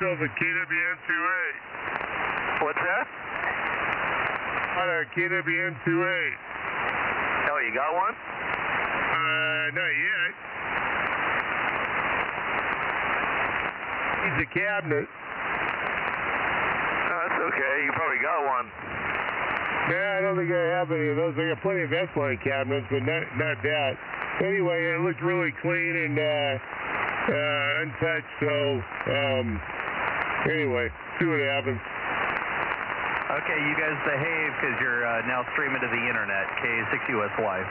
myself a KWN-28. What's that? On a KWN-28. Oh, you got one? Not yet. Needs a cabinet. Oh, that's okay. You probably got one. Yeah, I don't think I have any of those. I got plenty of S-line cabinets, but not that. Anyway, it looked really clean and untouched, so anyway, see what happens. Okay, you guys behave because you're now streaming to the internet, K6USY.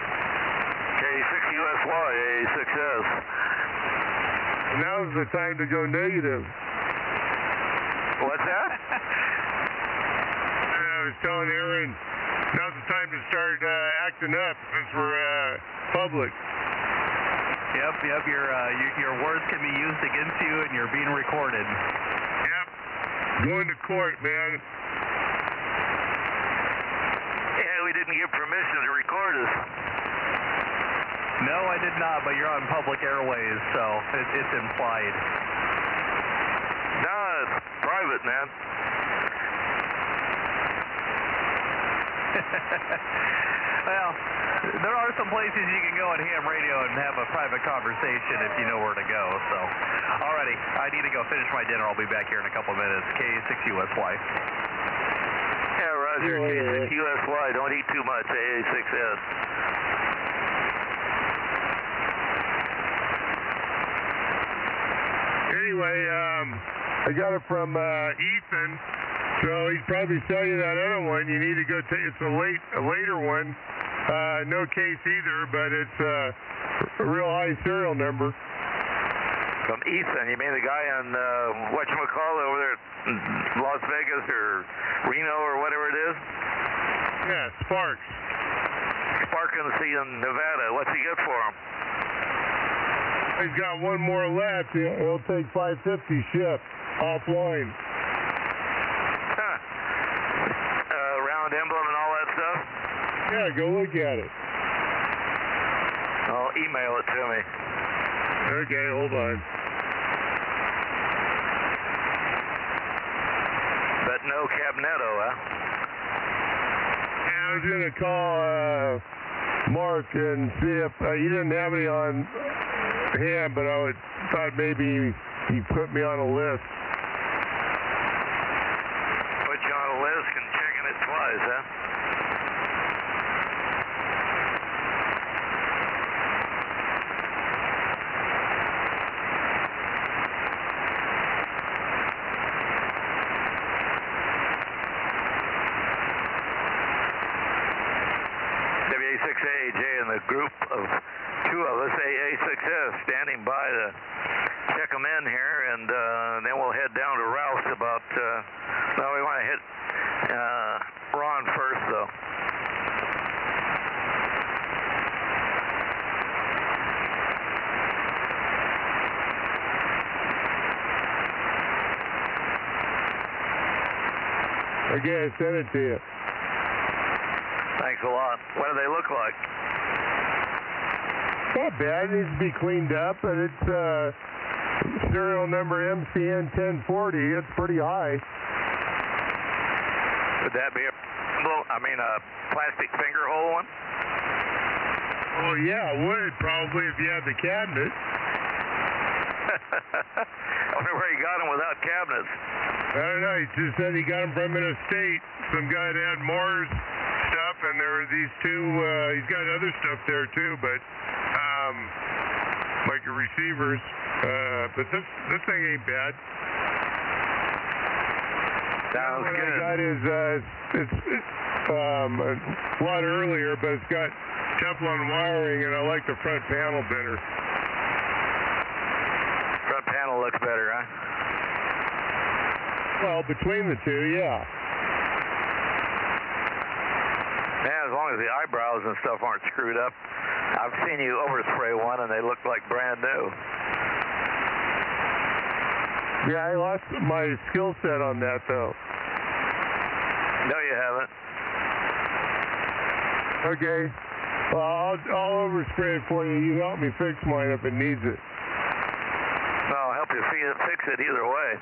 K6USY, A6S. Now's the time to go negative. What's that? I was telling Aaron, now's the time to start acting up since we're public. Yep. Your words can be used against you, and you're being recorded. Yep. Going to court, man. Yeah, we didn't give permission to record us. No, I did not, but you're on public airways, so it's implied. No, it's private, man. Well, there are some places you can go on ham radio and have a private conversation if you know where to go. So, alrighty, I need to go finish my dinner. I'll be back here in a couple minutes. K6USY. Yeah, Roger. K6USY. Don't eat too much. AA6S. Anyway, I got it from Ethan. So he'd probably sell you that other one. You need to go take. It's a later one. No case either, but it's a real high serial number. From Ethan, you mean the guy on whatchamacallit over there in Las Vegas or Reno or whatever it is? Yeah, Sparks. Sparkency in Nevada. What's he get for him? He's got one more left. He'll take $550 shipped offline. Round emblem and all that stuff? Yeah, go look at it. I'll email it to me. Okay, hold on. But no Cabinetto, huh? Yeah, I was going to call Mark and see if he didn't have any on hand, but I thought maybe he put me on a list. Put you on a list and checking it twice, huh? WA6AJ and the group of two of us, AA6S, standing by to check them in here, and then we'll head down to Rouse about, well, we want to hit Ron first, though. Okay, I sent it to you. Thanks a lot. What do they look like? Not bad. It needs to be cleaned up, but it's serial number MCN 1040. It's pretty high. Would that be a plastic finger hole one? Oh, yeah, it would probably if you had the cabinet. I wonder where he got them without cabinets. I don't know. He just said he got them from an estate. Some guy that had Mars stuff, and there were these two. He's got other stuff there too, but like receivers. But this thing ain't bad. Sounds good. I got is it's a lot earlier, but it's got Teflon wiring, and I like the front panel better. Front panel looks better, huh? Well, between the two, yeah. Yeah, as long as the eyebrows and stuff aren't screwed up. I've seen you overspray one, and they look like brand new. Yeah, I lost my skill set on that, though. No, you haven't. Okay. Well, I'll overspray it for you. You help me fix mine if it needs it. Well, I'll help you fix it either way.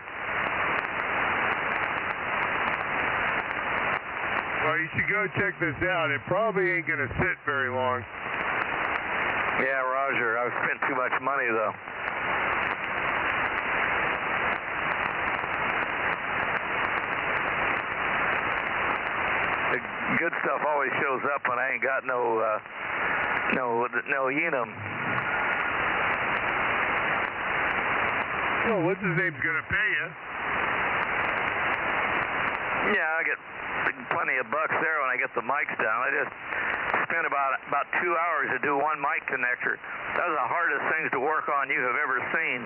Well, you should go check this out. It probably ain't going to sit very long. Yeah, Roger. I've spent too much money, though. The good stuff always shows up when I ain't got no Yenum. Well, what's his name's going to pay you? Yeah, I get plenty of bucks there when I get the mics down. I just spent about 2 hours to do one mic connector. That was the hardest things to work on you have ever seen.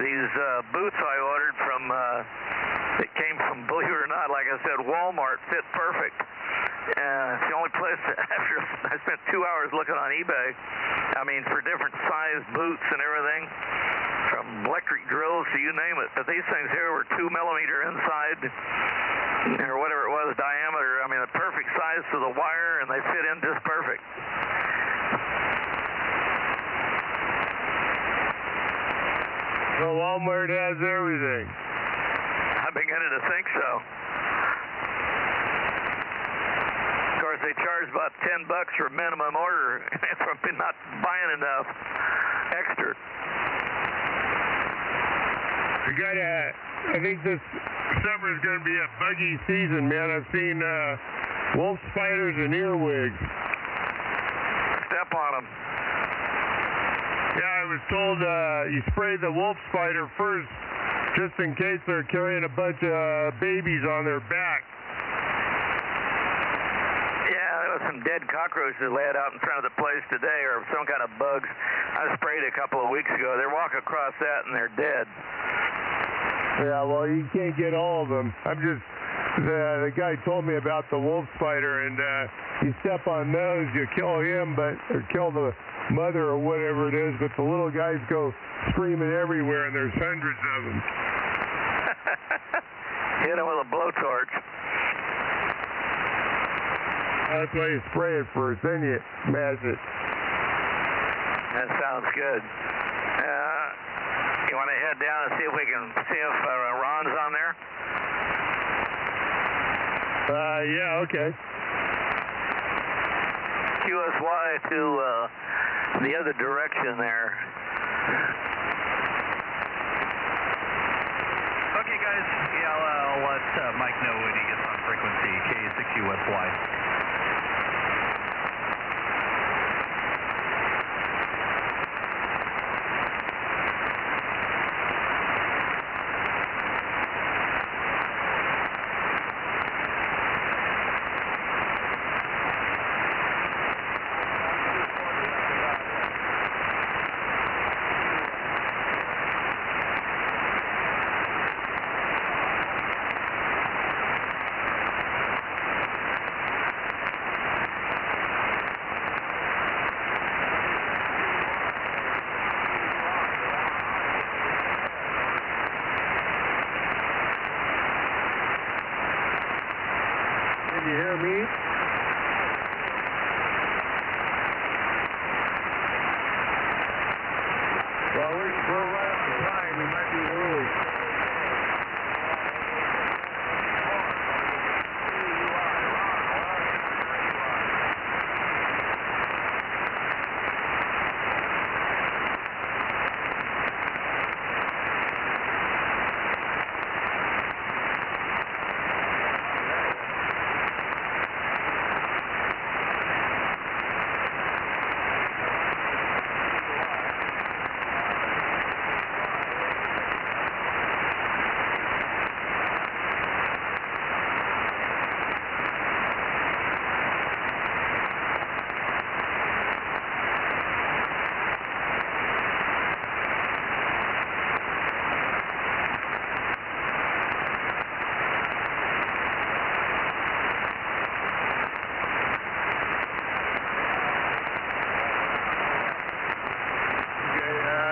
These boots I ordered from, it came from, believe it or not, like I said, Walmart, fit perfect. It's the only place that after I spent 2 hours looking on eBay, I mean, for different size boots and everything, from electric drills to you name it. But these things here were 2 millimeter inside, or whatever it was, diameter. I mean, the perfect size to the wire, and they fit in just perfect. Well, Walmart has everything. I'm beginning to think so. Of course, they charge about $10 for minimum order for not buying enough extra. I think this summer is going to be a buggy season, man. I've seen wolf spiders and earwigs. Step on them. Yeah, I was told you spray the wolf spider first, just in case they're carrying a bunch of babies on their back. Yeah, there was some dead cockroaches laid out in front of the place today, or some kind of bugs. I sprayed a couple of weeks ago. They walk across that and they're dead. Yeah, well, you can't get all of them. The guy told me about the wolf spider, and you step on those, you kill him, or kill the mother or whatever it is, but the little guys go screaming everywhere, and there's hundreds of them. Hit them with a blowtorch. That's why you spray it first, then you mash it. That sounds good. You want to head down and see if we can see if Ron's on there? Yeah, okay. QSY to the other direction there. Okay, guys. Yeah, I'll let Mike know when he gets on frequency. K6QSY. Can you hear me? Well, we're right on time. We might be early.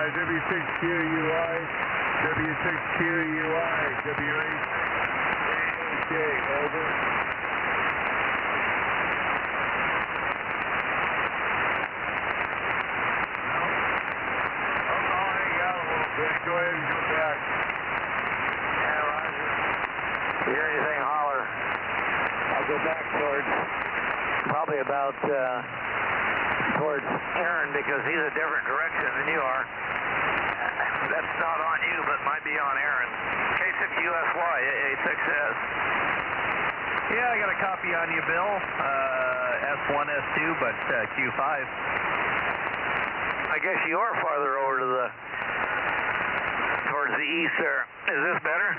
W6QUI, W6QUI, WH, over. No? I'm calling out a little bit. Go ahead and go back. Yeah, Roger. If you hear anything, holler. I'll go back towards probably about towards Aaron because he's a different direction than you are. That's not on you, but might be on Aaron. K6USY, AA6S. Yeah, I got a copy on you, Bill. S1, S2, but Q5. I guess you are farther over to towards the east there. Is this better?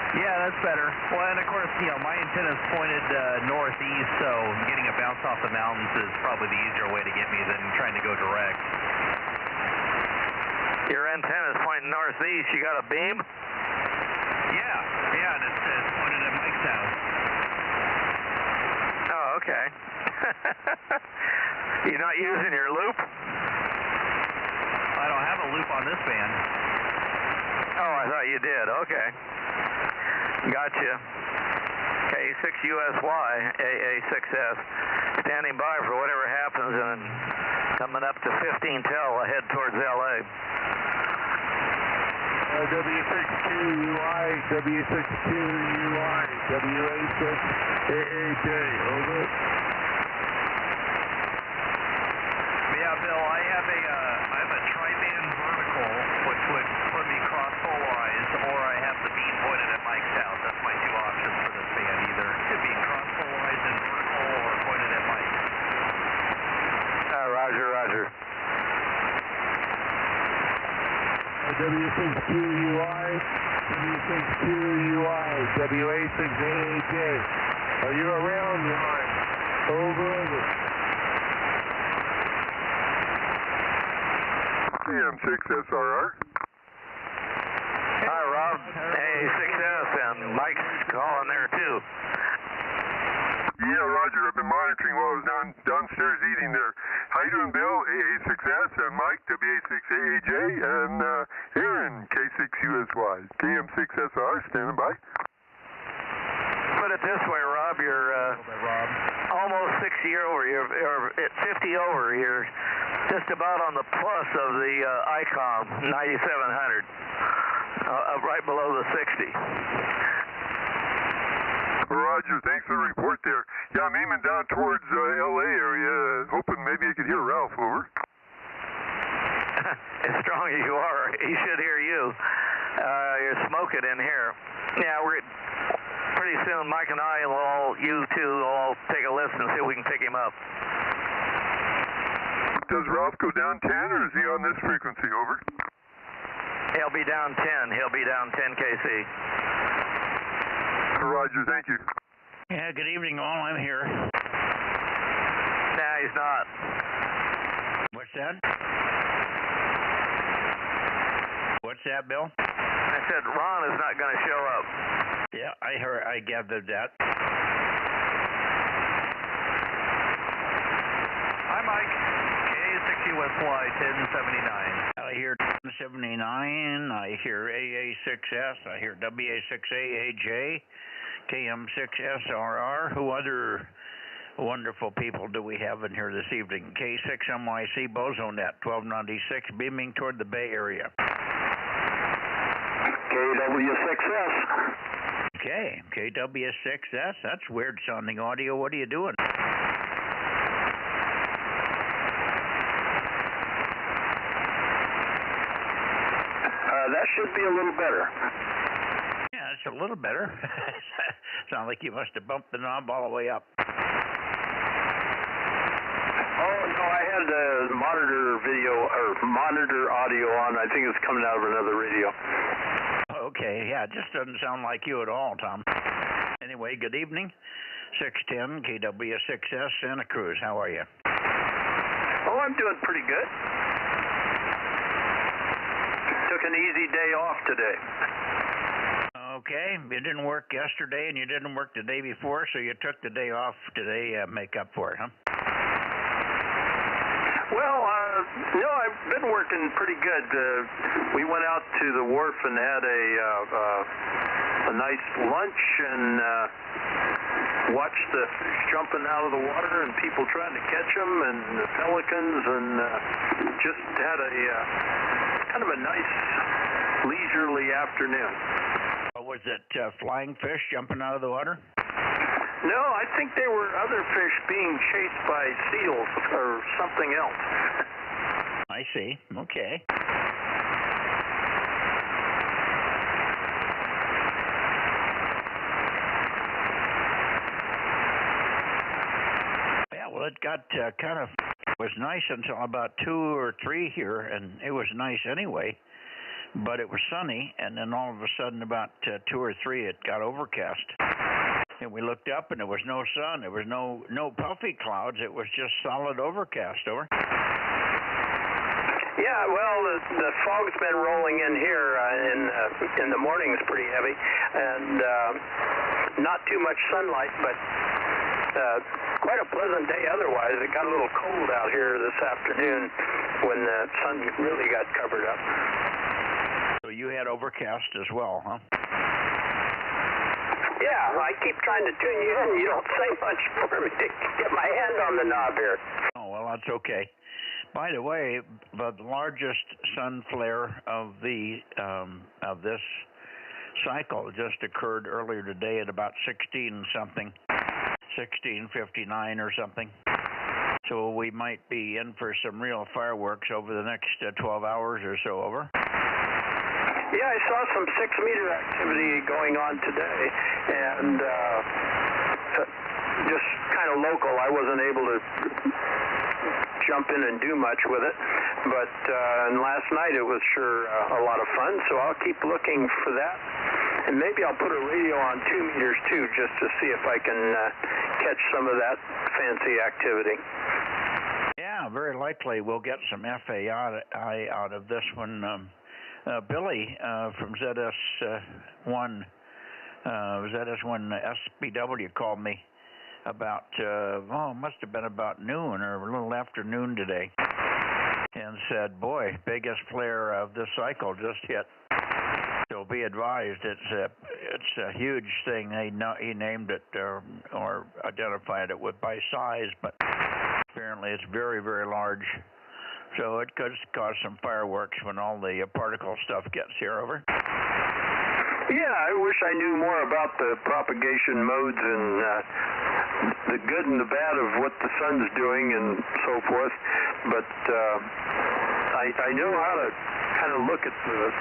Yeah, that's better. Well, and of course, my antenna's pointed northeast, so getting a bounce off the mountains is probably the easier way to get me than trying to go direct. Your antenna's pointing northeast. You got a beam? Yeah, and it's pointed at Mike's house. Oh, okay. You're not using your loop? I don't have a loop on this band. Oh, I thought you did. Okay. Gotcha. K6USY, AA6S. Standing by for whatever happens and coming up to 15 tel ahead towards LA. W6QUI, W6QUI, WA6AAJ, over. Yeah, Bill, I have a tri-band vertical, which would put me cross polarized, or I have the beam pointed at Mike's house. That's my two options for this band, either being cross polarized and vertical or pointed at Mike. Roger. W6QUI, W6QUI, WA6AAJ. Are you around line? Over. KM6SRR. Hi, Rob. AA6S, and Mike's calling there, too. Yeah, Roger. I've been monitoring while I was downstairs eating there. How you doing, Bill? AA6S and Mike, WA6AAJ, and Aaron, K6USY. KM6SR, standing by. Put it this way, Rob, you're almost 60 over. You're at 50 over. You're just about on the plus of the ICOM 9700, right below the 60. Roger, thanks for the report there. Yeah, I'm aiming down towards LA area, hoping maybe I could hear Ralph, over. As strong as you are, he should hear you. You're smoking in here. Yeah, pretty soon Mike and I you two will all take a listen and see if we can pick him up. Does Ralph go down 10 or is he on this frequency, over? He'll be down 10. He'll be down 10 KC. Roger, thank you. Yeah, good evening all, I'm here. Nah, he's not. What's that? What's that, Bill? I said Ron is not going to show up. Yeah, I gathered that. Hi, Mike. K6USY 1079. I hear 1079, I hear AA6S, I hear WA6AAJ, KM6SRR. Who other wonderful people do we have in here this evening? K6MYC Bozo Net 1296, beaming toward the Bay Area. KW6S. Okay, KW6S, that's weird sounding audio. What are you doing? That should be a little better. Yeah, it's a little better. Sound like you must have bumped the knob all the way up. Oh, no, I had the monitor audio on. I think it's coming out of another radio. Okay, yeah, it just doesn't sound like you at all, Tom. Anyway, good evening. 610 KW6S Santa Cruz. How are you? Oh, I'm doing pretty good. Took an easy day off today. Okay, you didn't work yesterday and you didn't work the day before, so you took the day off today to make up for it, huh? Well, no, I've been working pretty good. We went out to the wharf and had a nice lunch and watched the fish jumping out of the water and people trying to catch them and the pelicans, and just had a kind of a nice leisurely afternoon. Was it flying fish jumping out of the water? No, I think they were other fish being chased by seals or something else. I see. Okay. Yeah, well, it got kind of was nice until about 2 or 3 here, and it was nice anyway. But it was sunny, and then all of a sudden, about 2 or 3, it got overcast. And we looked up, and there was no sun. There was no puffy clouds. It was just solid overcast. Over. Yeah, well, the fog's been rolling in here in the mornings pretty heavy, and not too much sunlight, but quite a pleasant day otherwise. It got a little cold out here this afternoon when the sun really got covered up. So you had overcast as well, huh? Yeah, I keep trying to tune you in. You don't say much for me to get my hand on the knob here. Oh, well, that's okay. By the way, the largest sun flare of this cycle just occurred earlier today at about 16:59 or something. So we might be in for some real fireworks over the next 12 hours or so. Over. Yeah, I saw some 6-meter activity going on today, and just kind of local. I wasn't able to jump in and do much with it, but and last night it was sure a lot of fun, so I'll keep looking for that. And maybe I'll put a radio on 2 meters too, just to see if I can catch some of that fancy activity. Yeah, very likely we'll get some FAI out of this one. Billy from ZS1 SBW called me about, it must have been about noon or a little after noon today, and said, boy, biggest flare of this cycle just hit. So be advised, it's a huge thing. He named it or identified it by size, but apparently it's very, very large. So it could cause some fireworks when all the particle stuff gets here. Over. Yeah, I wish I knew more about the propagation modes and the good and the bad of what the sun's doing and so forth. But I know how to kind of look at the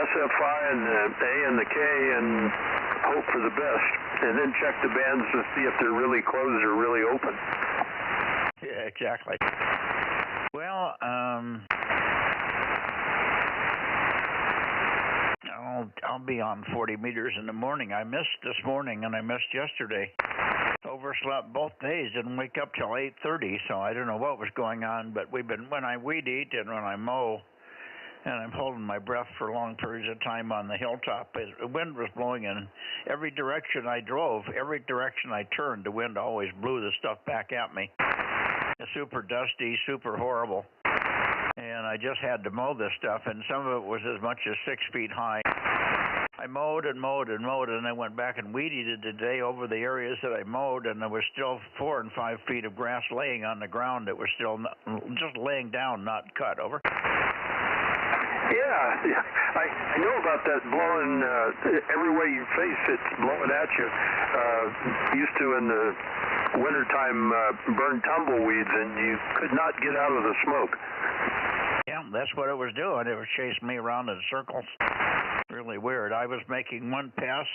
SFI and the A and the K and hope for the best, and then check the bands to see if they're really closed or really open. Yeah, exactly. Well, I'll be on 40 meters in the morning. I missed this morning and I missed yesterday. Overslept both days. Didn't wake up till 8:30, so I don't know what was going on. But when I weed eat and when I mow, and I'm holding my breath for long periods of time on the hilltop. The wind was blowing in every direction I drove, every direction I turned. The wind always blew the stuff back at me. It's super dusty, super horrible. And I just had to mow this stuff, and some of it was as much as 6 feet high. I mowed and mowed and mowed, and I went back and weed eated today over the areas that I mowed, and there was still 4 and 5 feet of grass laying on the ground that was still just laying down, not cut. Over. Yeah, I know about that blowing every way you face it's blowing at you. Used to in the wintertime burn tumbleweeds, and you could not get out of the smoke. Yeah, that's what it was doing. It was chasing me around in circles. Really weird. I was making one pass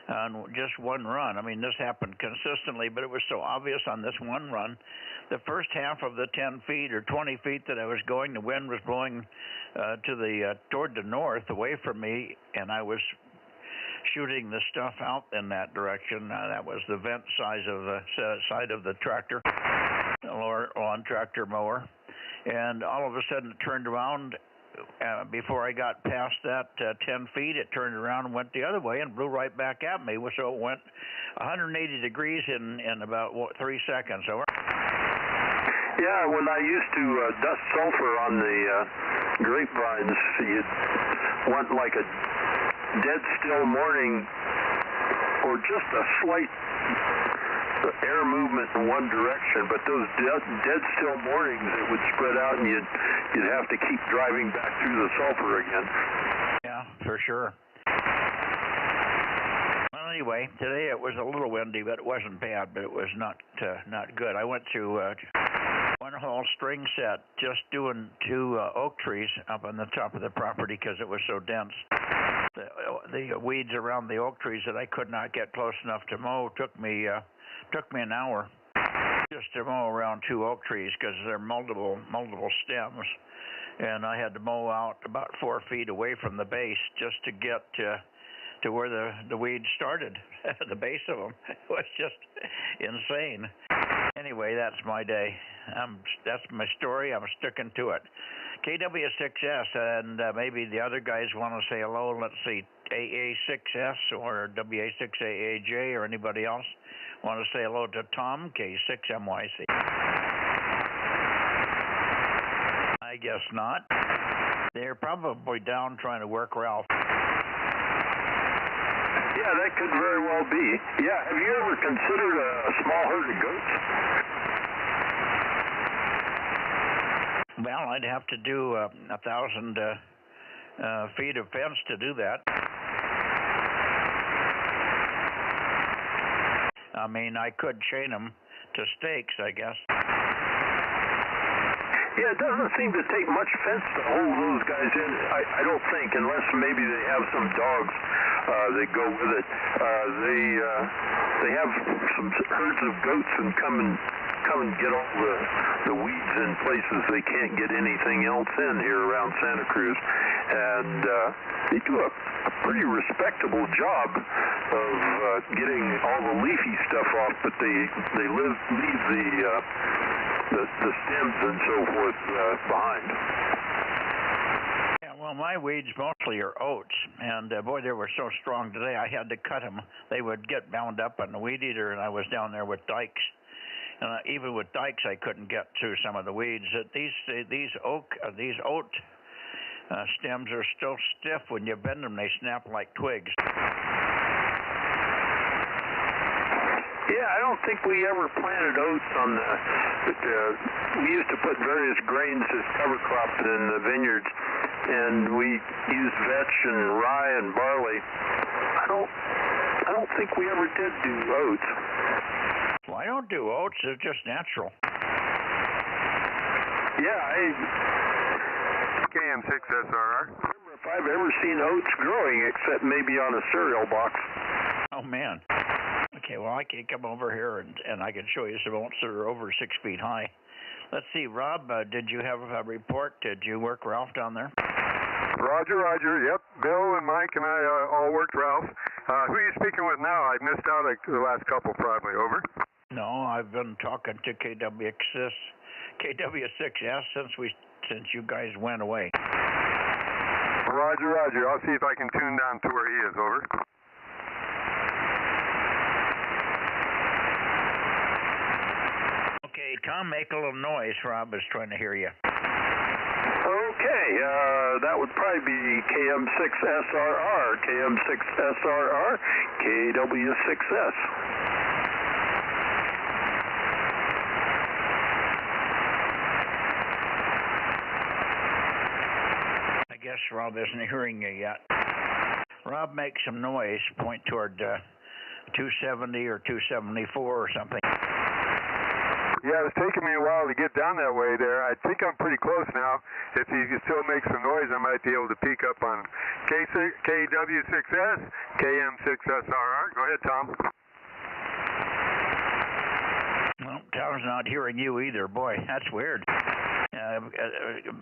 on just one run. I mean, this happened consistently, but it was so obvious on this one run. The first half of the 10 feet or 20 feet that I was going, the wind was blowing toward the north, away from me, and I was shooting the stuff out in that direction. That was the vent side of the tractor, lower lawn tractor mower, and all of a sudden it turned around. Before I got past that 10 feet, it turned around and went the other way and blew right back at me. So it went 180 degrees in about 3 seconds. Over. Yeah, when I used to dust sulfur on the grapevines, you'd want like a dead still morning or just a slight air movement in one direction, but those dead still mornings, it would spread out and you'd have to keep driving back through the sulfur again. Yeah, for sure. anyway, today it was a little windy, but it wasn't bad, but it was not good. I went through one whole string set just doing 2 oak trees up on the top of the property because it was so dense. The weeds around the oak trees that I could not get close enough to mow took me an hour just to mow around 2 oak trees because they're multiple stems, and I had to mow out about 4 feet away from the base just to get to where the weeds started, the base of them. It was just insane. Anyway, that's my day. That's my story. I'm sticking to it. KW6S, and maybe the other guys want to say hello. Let's see, AA6S or WA6AAJ or anybody else want to say hello to Tom, K6MYC. I guess not. They're probably down trying to work Ralph. Yeah, that could very well be. Yeah, have you ever considered a small herd of goats? Well, I'd have to do 1,000 feet of fence to do that. I mean, I could chain them to stakes, I guess. Yeah, it doesn't seem to take much fence to hold those guys in, I don't think, unless maybe they have some dogs that go with it. They have some herds of goats and come and get all the weeds in places they can't get anything else in here around Santa Cruz, and they do a pretty respectable job of getting all the leafy stuff off, but they leave the stems and so forth behind. Yeah, well, my weeds mostly are oats, and boy, they were so strong today. I had to cut them. They would get bound up on the weed eater, and I was down there with dikes. And even with dikes, I couldn't get through some of the weeds. These oat stems are still stiff. When you bend them, they snap like twigs. Yeah, I don't think we ever planted oats on we used to put various grains as cover crops in the vineyards, and we used vetch and rye and barley. I don't think we ever did do oats. Well, I don't do oats. They're just natural. Yeah, KM6SRR. If I've ever seen oats growing, except maybe on a cereal box. Oh, man. Okay, well, I can come over here and I can show you some oats that are over 6 feet high. Let's see, Rob, did you have a report? Did you work Ralph down there? Roger. Yep. Bill and Mike and I all worked Ralph. Who are you speaking with now? I missed out the last couple probably. Over. No, I've been talking to KW6S since you guys went away. Roger. I'll see if I can tune down to where he is. Over. Okay, Tom, make a little noise. Rob is trying to hear you. Okay, that would probably be KM6SRR, KM6SRR, KW6S. I guess Rob isn't hearing you yet. Rob, make some noise. Point toward 270 or 274 or something. Yeah, it's taking me a while to get down that way there. I think I'm pretty close now. If you can still make some noise, I might be able to peek up on KW6S, KM6SRR. Go ahead, Tom. Well, Tom's not hearing you either. Boy, that's weird.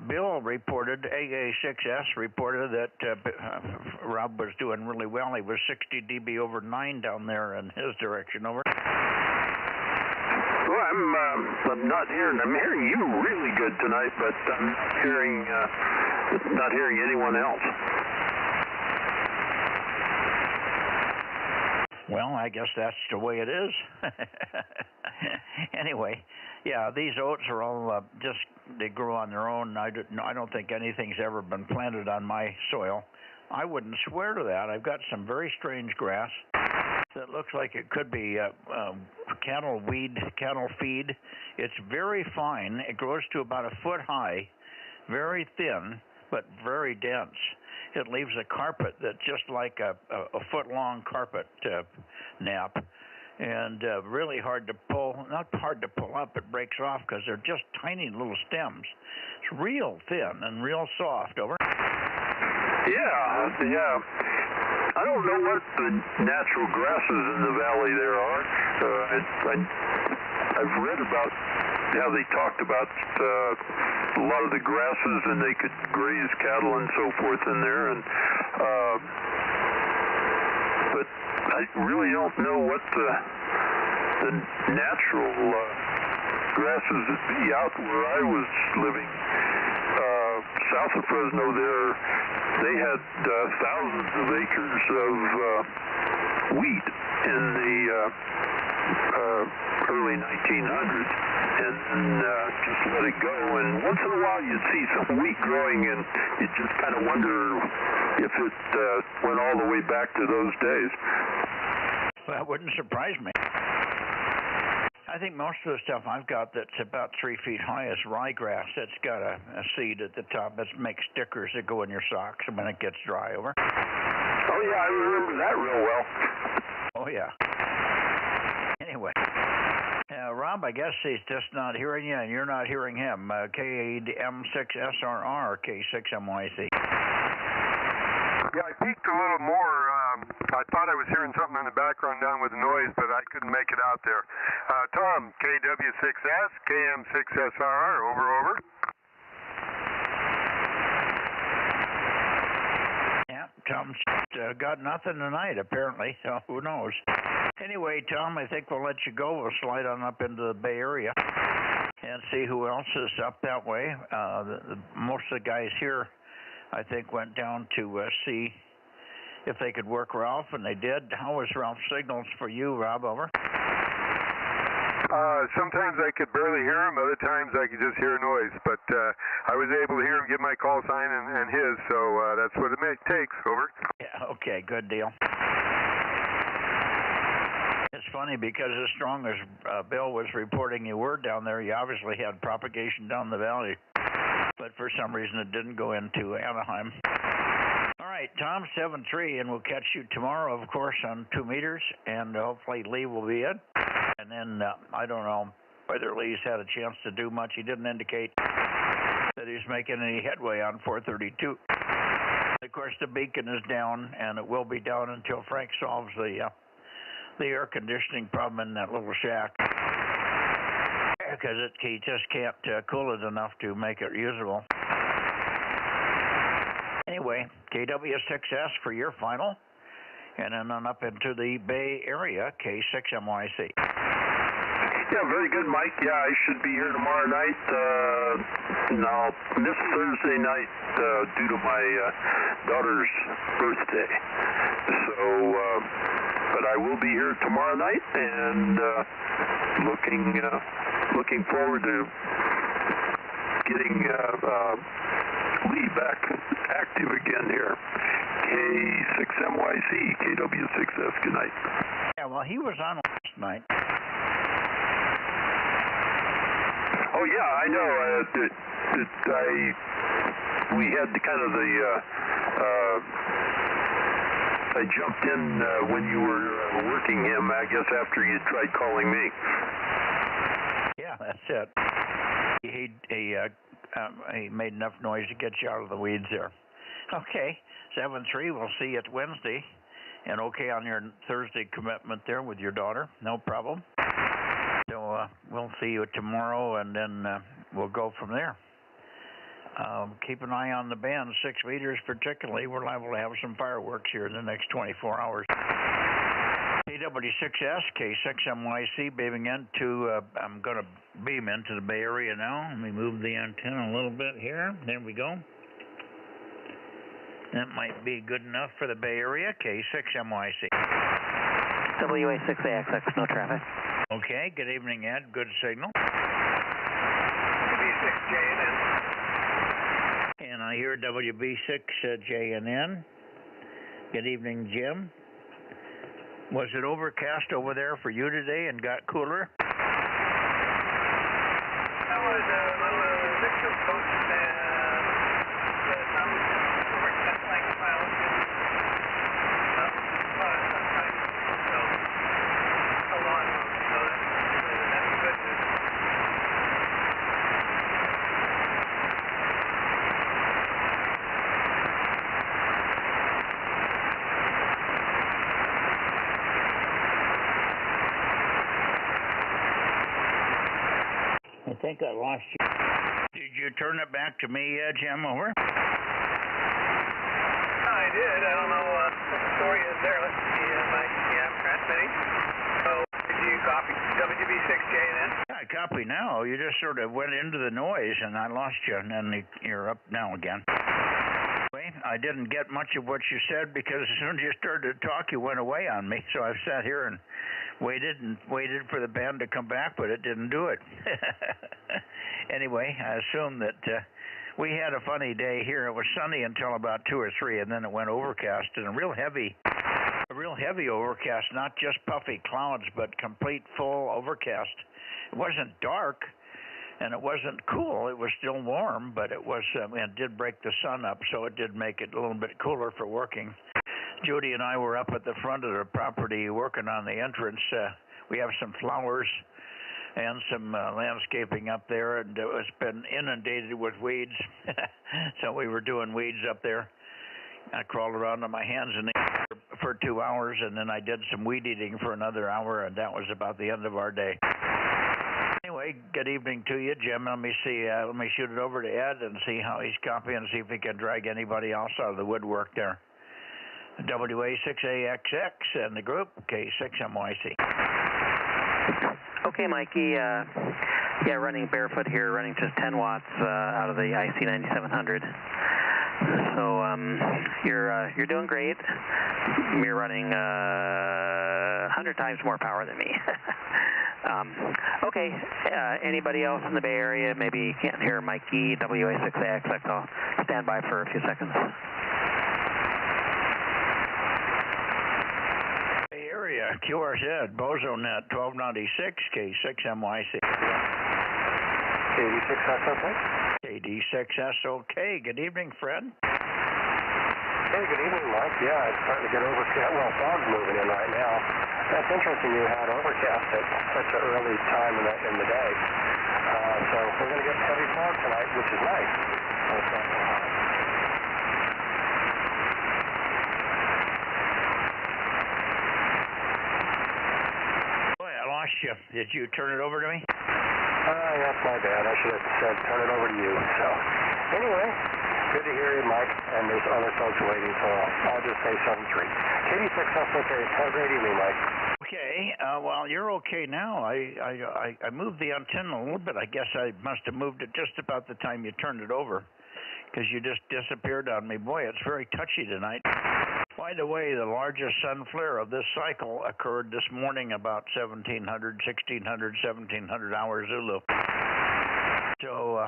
Bill reported, AA6S reported that Rob was doing really well. He was 60 dB over 9 down there in his direction. Over. Well, I'm not hearing. I'm hearing you really good tonight, but I'm not hearing anyone else. Well, I guess that's the way it is. Anyway, yeah, these oats are all they grow on their own. I don't think anything's ever been planted on my soil. I wouldn't swear to that. I've got some very strange grass that looks like it could be cattle feed. It's very fine. It grows to about a foot high, very thin, but very dense. It leaves a carpet that's just like a foot-long carpet nap, and really hard to pull. Not hard to pull up, it breaks off because they're just tiny little stems. It's real thin and real soft. Over. Yeah. I don't know what the natural grasses in the valley there are. I've read about how they talked about a lot of the grasses, and they could graze cattle and so forth in there. And but I really don't know what the natural grasses would be out where I was living. South of Fresno there, they had thousands of acres of wheat in the early 1900s, and just let it go. And once in a while you'd see some wheat growing, and you just kind of wonder if it went all the way back to those days. Well, that wouldn't surprise me. I think most of the stuff I've got that's about 3 feet high is ryegrass. It's got a seed at the top that makes stickers that go in your socks when it gets dry. Over. Oh yeah, I remember that real well. Oh yeah. Anyway, Rob, I guess he's just not hearing you, and you're not hearing him. KM6SRR, K6MYC. Yeah, I peeked a little more. I thought I was hearing something in the background down with noise, but I couldn't make it out there. Tom, KW6S, KM6SRR, over. Yeah, Tom's got nothing tonight, apparently, so who knows. Anyway, Tom, I think we'll let you go. We'll slide on up into the Bay Area and see who else is up that way. Most of the guys here, I think, went down to see if they could work Ralph, and they did. How was Ralph's signals for you, Rob? Over. Sometimes I could barely hear him. Other times I could just hear noise. But I was able to hear him give my call sign and his, so that's what it takes. Over. Yeah, okay, good deal. It's funny because as strong as Bill was reporting you were down there, you obviously had propagation down the valley. But for some reason it didn't go into Anaheim. All right, Tom, 7-3, and we'll catch you tomorrow, of course, on 2 meters, and hopefully Lee will be in. And then I don't know whether Lee's had a chance to do much. He didn't indicate that he's making any headway on 432. Of course, the beacon is down, and it will be down until Frank solves the air conditioning problem in that little shack, because he just can't cool it enough to make it usable. Anyway, KW6S for your final, and then on up into the Bay Area, K6MYC. Yeah, very good, Mike. Yeah, I should be here tomorrow night. Now, this Thursday night, due to my daughter's birthday. So, but I will be here tomorrow night, and looking forward to getting Lee back active again here. K6MYC, KW6S. Good night. Yeah, well, he was on last night. Oh yeah, I know. We had kind of the. I jumped in when you were working him, I guess, after you tried calling me. Yeah, that's it. He made enough noise to get you out of the weeds there. Okay, 7-3. We'll see you at Wednesday, and okay on your Thursday commitment there with your daughter. No problem. So we'll see you tomorrow, and then we'll go from there. Keep an eye on the band, 6 meters particularly. We're liable to have some fireworks here in the next 24 hours. KW6S, K6MYC, beaming into, I'm going to beam into the Bay Area now. Let me move the antenna a little bit here. There we go. That might be good enough for the Bay Area, K6MYC. WA6AXX, no traffic. Okay, good evening, Ed. Good signal. WB6JNN. And I hear WB6JNN. Good evening, Jim. Was it overcast over there for you today and got cooler? That was a little mix of both, and think I lost you. Did you turn it back to me, Jim, over? I did. I don't know what the story is there. Let's see, Mike. Yeah, I'm transmitting. So, did you copy WB6J then? I copy now. You just sort of went into the noise, and I lost you, and then you're up now again. Anyway, I didn't get much of what you said because as soon as you started to talk, you went away on me. So I've sat here and waited for the band to come back, but it didn't do it. Anyway, I assume that we had a funny day here. It was sunny until about 2 or 3, and then it went overcast, and a real heavy overcast, not just puffy clouds, but complete full overcast. It wasn't dark, and it wasn't cool. It was still warm, but it was it did break the sun up, so it did make it a little bit cooler for working. Judy and I were up at the front of the property working on the entrance. We have some flowers and some landscaping up there, and it's been inundated with weeds. So we were doing weeds up there. I crawled around on my hands and knees for 2 hours, and then I did some weed eating for another hour, and that was about the end of our day. Anyway, good evening to you, Jim. Let me see. Let me shoot it over to Ed and see how he's copying and see if he can drag anybody else out of the woodwork there. WA6AXX and the group, K6MYC. Okay, Mikey. Yeah, running barefoot here, running just 10 watts out of the IC 9700. So you're doing great. You're running 100 times more power than me. Okay. Anybody else in the Bay Area? Maybe you can't hear Mikey, WA6AXX. I'll stand by for a few seconds. QRZ, Bozo Net, 1296, K6MYC. KD6SOK? KD6SOK. Good evening, Fred. Hey, good evening, Mike. Yeah, it's starting to get overcast. Well, fog's moving in right now. That's interesting you had overcast at such an early time in the day. So we're going to get heavy fog tonight, which is nice. So it's not so hot. You. Did you turn it over to me? That's my bad. I should have said turn it over to you. So, anyway, good to hear you, Mike. And there's other folks waiting, so I'll just say 7-3. KD6SOK. Have a great evening, Mike. Okay. Well, you're okay now. I moved the antenna a little bit. I guess I must have moved it just about the time you turned it over, because you just disappeared on me. Boy, it's very touchy tonight. By the way, the largest sun flare of this cycle occurred this morning about 1600 hours Zulu. So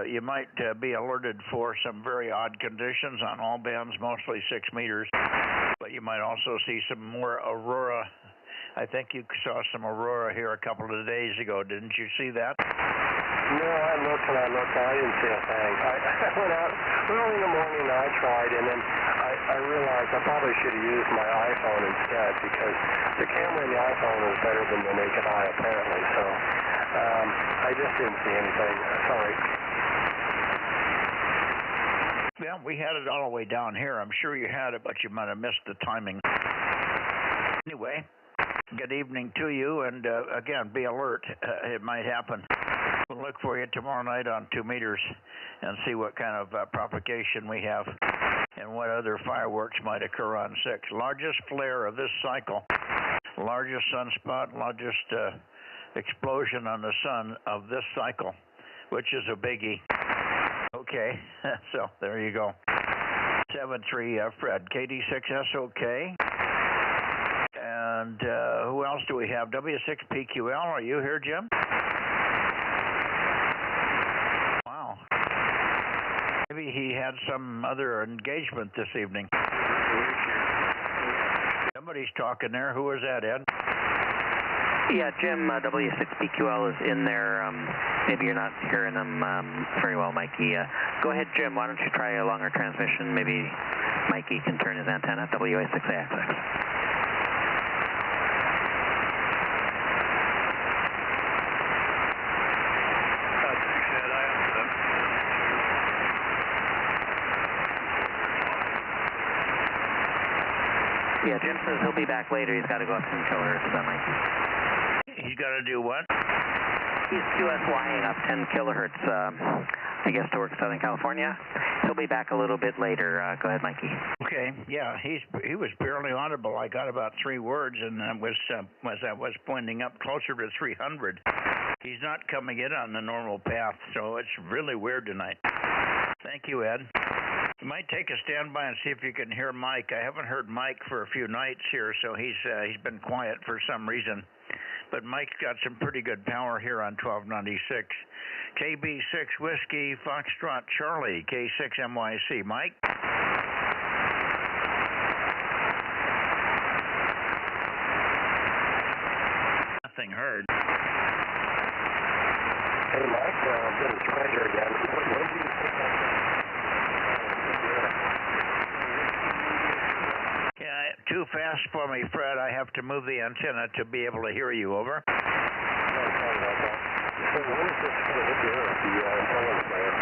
you might be alerted for some very odd conditions on all bands, mostly 6 meters. But you might also see some more aurora. I think you saw some aurora here a couple of days ago. Didn't you see that? No, I looked and I didn't see a thing. I went out early in the morning and I tried, and then I realized I probably should have used my iPhone instead, because the camera in the iPhone is better than the naked eye, apparently. So I just didn't see anything. Sorry. Yeah, we had it all the way down here. I'm sure you had it, but you might have missed the timing. Anyway, good evening to you, and again, be alert. It might happen. We'll look for you tomorrow night on 2 meters and see what kind of propagation we have and what other fireworks might occur on 6. Largest flare of this cycle, largest sunspot, largest explosion on the sun of this cycle, which is a biggie. Okay, so there you go. 7-3, Fred, KD6SOK. And who else do we have? W6PQL, are you here, Jim? Wow. Maybe he had some other engagement this evening. Somebody's talking there. Who was that, Ed? Yeah, Jim, W6PQL is in there. Maybe you're not hearing them very well, Mikey. Go ahead, Jim. Why don't you try a longer transmission? Maybe Mikey can turn his antenna. WA6AXX. Yeah, Jim says he'll be back later. He's got to go up some killers, Mikey. He's got to do what? He's QSYing up 10 kilohertz, I guess, to work Southern California. He'll be back a little bit later. Go ahead, Mikey. Okay, yeah, he was barely audible. I got about 3 words, and that was as I was pointing up closer to 300. He's not coming in on the normal path, so it's really weird tonight. Thank you, Ed. You might take a standby and see if you can hear Mike. I haven't heard Mike for a few nights here, so he's been quiet for some reason. But Mike's got some pretty good power here on 1296. KB6 Whiskey Foxtrot Charlie, K6 MYC. Mike? Nothing heard. Hey, Mike, this is Roger again. What did you think Yeah, too fast for me, Fred. I have to move the antenna to be able to hear you. Over. sorry about that. So when is this going to hit the earth, the solar flare?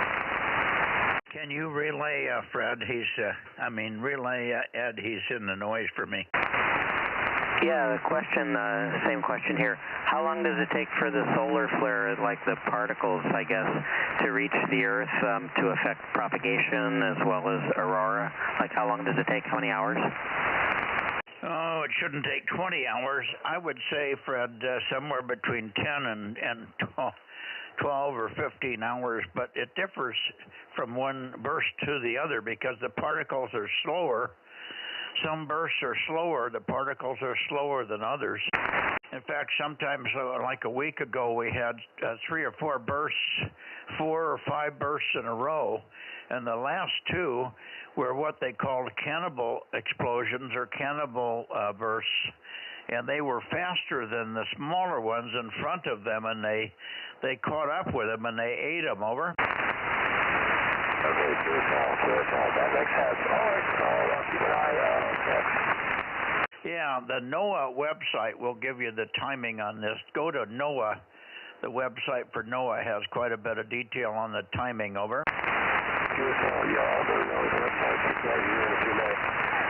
Can you relay, Fred? Relay Ed. He's in the noise for me. Yeah, the question, same question here. How long does it take for the solar flare, like the particles, I guess, to reach the Earth to affect propagation as well as aurora? Like, how long does it take? How many hours? Oh, it shouldn't take 20 hours. I would say, Fred, somewhere between 10 and 12 or 15 hours, but it differs from one burst to the other because the particles are slower. Some bursts are slower, the particles are slower than others. In fact, sometimes, like a week ago, we had 3 or 4 bursts, 4 or 5 bursts in a row, and the last 2 were what they called cannibal explosions or cannibal bursts, and they were faster than the smaller ones in front of them, and they caught up with them and they ate them. Over. Okay, clear call. That makes sense. All right, I'll keep an eye out. Yeah, the NOAA website will give you the timing on this. Go to NOAA. The website for NOAA has quite a bit of detail on the timing. Over. Beautiful. Yeah, I'll go to the website for you in a few minutes.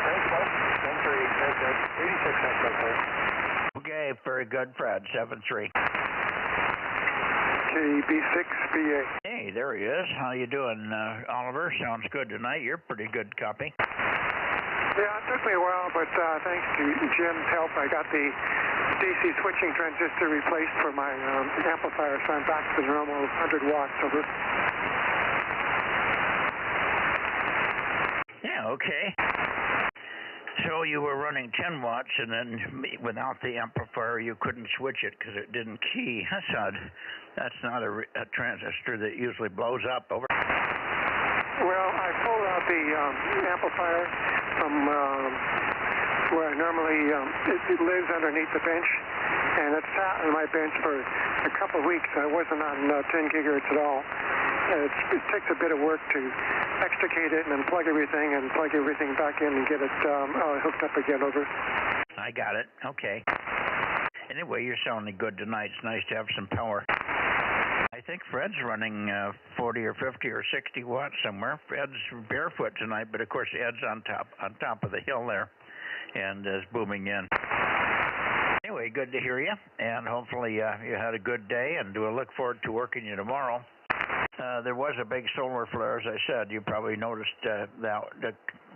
Thanks, Mike. 86, Okay, very good, Fred. 73. KB6BA. Hey, there he is. How you doing, Oliver? Sounds good tonight. You're pretty good copy. Yeah, it took me a while, but thanks to Jim's help, I got the DC switching transistor replaced for my amplifier, so I'm back to the normal 100 watts. Over. Yeah, okay. So you were running 10 watts, and then without the amplifier, you couldn't switch it because it didn't key. That's odd. That's not a transistor that usually blows up. Over. Well, I pulled out the amplifier from where I normally, it lives underneath the bench, and it sat on my bench for a couple of weeks. I wasn't on 10 gigahertz at all. It takes a bit of work to extricate it and then plug everything back in and get it hooked up again. Over. I got it. Okay. Anyway, you're sounding good tonight. It's nice to have some power. I think Fred's running 40 or 50 or 60 watts somewhere. Fred's barefoot tonight, but of course Ed's on top of the hill there and is booming in. Anyway, good to hear you, and hopefully you had a good day, and we'll look forward to working you tomorrow. There was a big solar flare, as I said. You probably noticed that the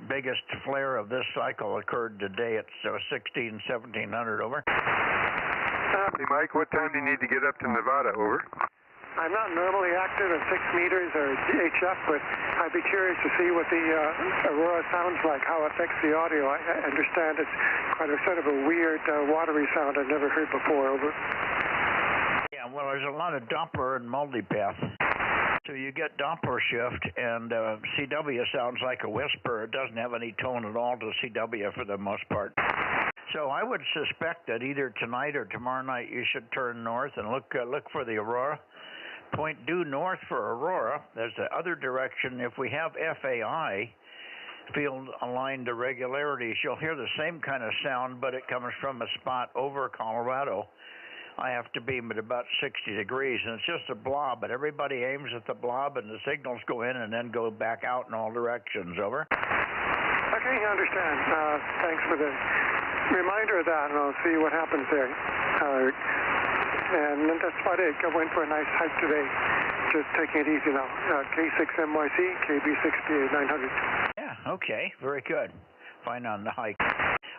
biggest flare of this cycle occurred today at 1700. Over. Hey, Mike, what time do you need to get up to Nevada? Over. I'm not normally active at 6 meters or HF, but I'd be curious to see what the aurora sounds like, how it affects the audio. I understand it's quite a sort of a weird, watery sound I've never heard before. Over. Yeah, well, there's a lot of Doppler and multipath. So you get Doppler shift, and CW sounds like a whisper. It doesn't have any tone at all to CW for the most part. So I would suspect that either tonight or tomorrow night you should turn north and look for the aurora. Point due north for aurora. There's the other direction. If we have FAI, field aligned irregularities, you'll hear the same kind of sound, but it comes from a spot over Colorado. I have to beam at about 60 degrees, and it's just a blob, but everybody aims at the blob, and the signals go in and then go back out in all directions. Over. Okay, I understand. Thanks for the reminder of that, and I'll see what happens there. And that's about it. I went for a nice hike today. Just taking it easy now. K6MYC, KB6PA 900. Yeah, okay, very good. Fine on the hike.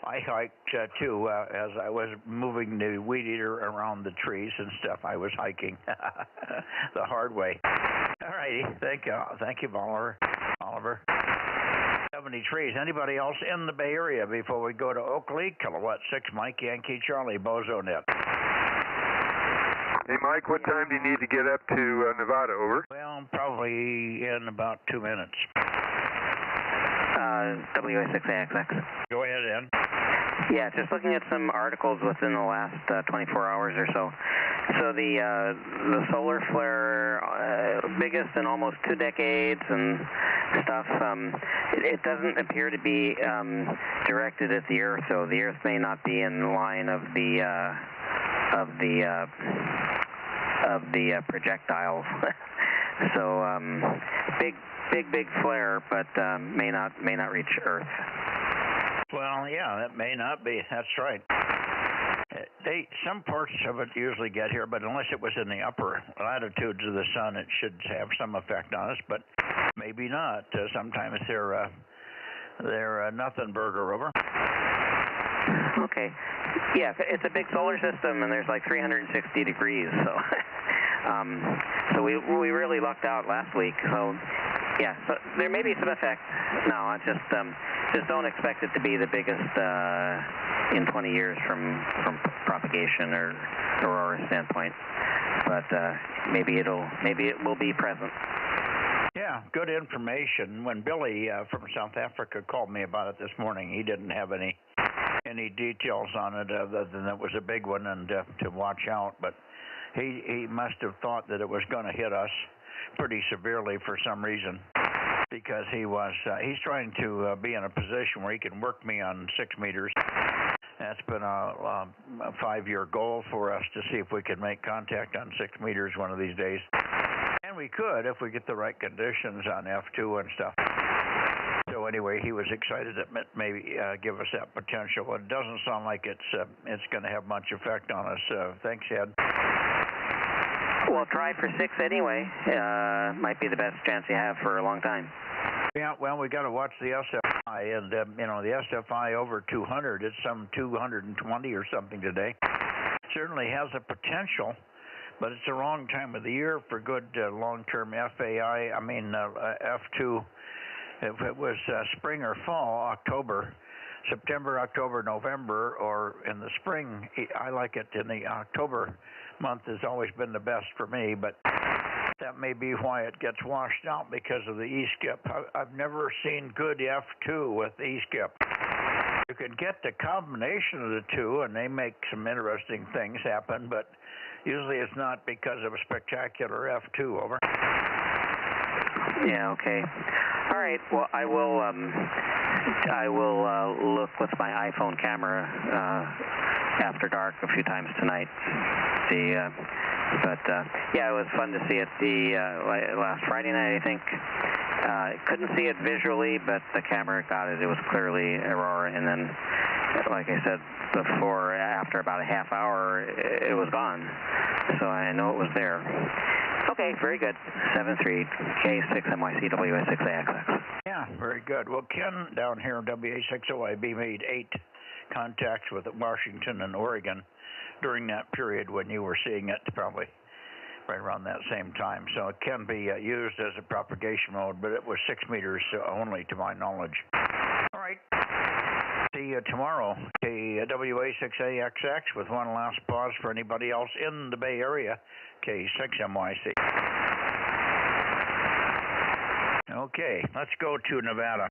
I hiked too as I was moving the weed eater around the trees and stuff. I was hiking the hard way. All righty, thank you, Oliver. 70 trees. Anybody else in the Bay Area before we go to Oakley? Kilowatt 6, Mike Yankee Charlie, Bozo Net. Hey, Mike, what time do you need to get up to Nevada? Over. Well, probably in about 2 minutes. WA6AXX. Go ahead, Ed. Yeah, just looking at some articles within the last 24 hours or so. So the solar flare, biggest in almost 2 decades and stuff, it doesn't appear to be directed at the Earth, so the Earth may not be in line of the projectiles. So big flare, but may not reach Earth. Well, yeah, that may not be. That's right. Some parts of it usually get here, but unless it was in the upper latitudes of the sun, it should have some effect on us, but maybe not. Sometimes they're nothing burger over. Okay. Yeah, it's a big solar system, and there's like 360 degrees, so so we really lucked out last week. So yeah, so there may be some effect. No, I just don't expect it to be the biggest in 20 years from propagation or aurora standpoint. But maybe it will be present. Yeah, good information. When Billy from South Africa called me about it this morning, he didn't have any details on it other than it was a big one and to watch out. But he must have thought that it was going to hit us pretty severely for some reason, because he's trying to be in a position where he can work me on 6 meters. That's been a 5-year goal for us to see if we could make contact on 6 meters one of these days. And we could if we get the right conditions on F2 and stuff. So anyway, he was excited that maybe give us that potential. It doesn't sound like it's going to have much effect on us. Thanks, Ed. Well, try for 6 anyway. Might be the best chance you have for a long time. Yeah, well, we got to watch the SFI, and the SFI over 200. It's some 220 or something today. Certainly has a potential, but it's the wrong time of the year for good long-term FAI. I mean F2. If it was spring or fall, September, October, November, or in the spring, I like it in the October month has always been the best for me, but that may be why it gets washed out because of the E-skip. I've never seen good F2 with E-skip. You can get the combination of the two, and they make some interesting things happen, but usually it's not because of a spectacular F2, over. Yeah, okay. All right, well, I will look with my iPhone camera after dark a few times tonight. Yeah, it was fun to see it last Friday night, I think. Couldn't see it visually, but the camera got it. It was clearly aurora, and then, like I said before, after about a half hour, it was gone. So I know it was there. Okay, very good. 73K6MYC WA6AXX. Yeah, very good. Well, Ken down here in WA6OIB made 8 contacts with Washington and Oregon during that period when you were seeing it, probably right around that same time. So it can be used as a propagation mode, but it was 6 meters only to my knowledge. All right. See you tomorrow. WA6AXX with one last pause for anybody else in the Bay Area. K6MYC. Okay, let's go to Nevada.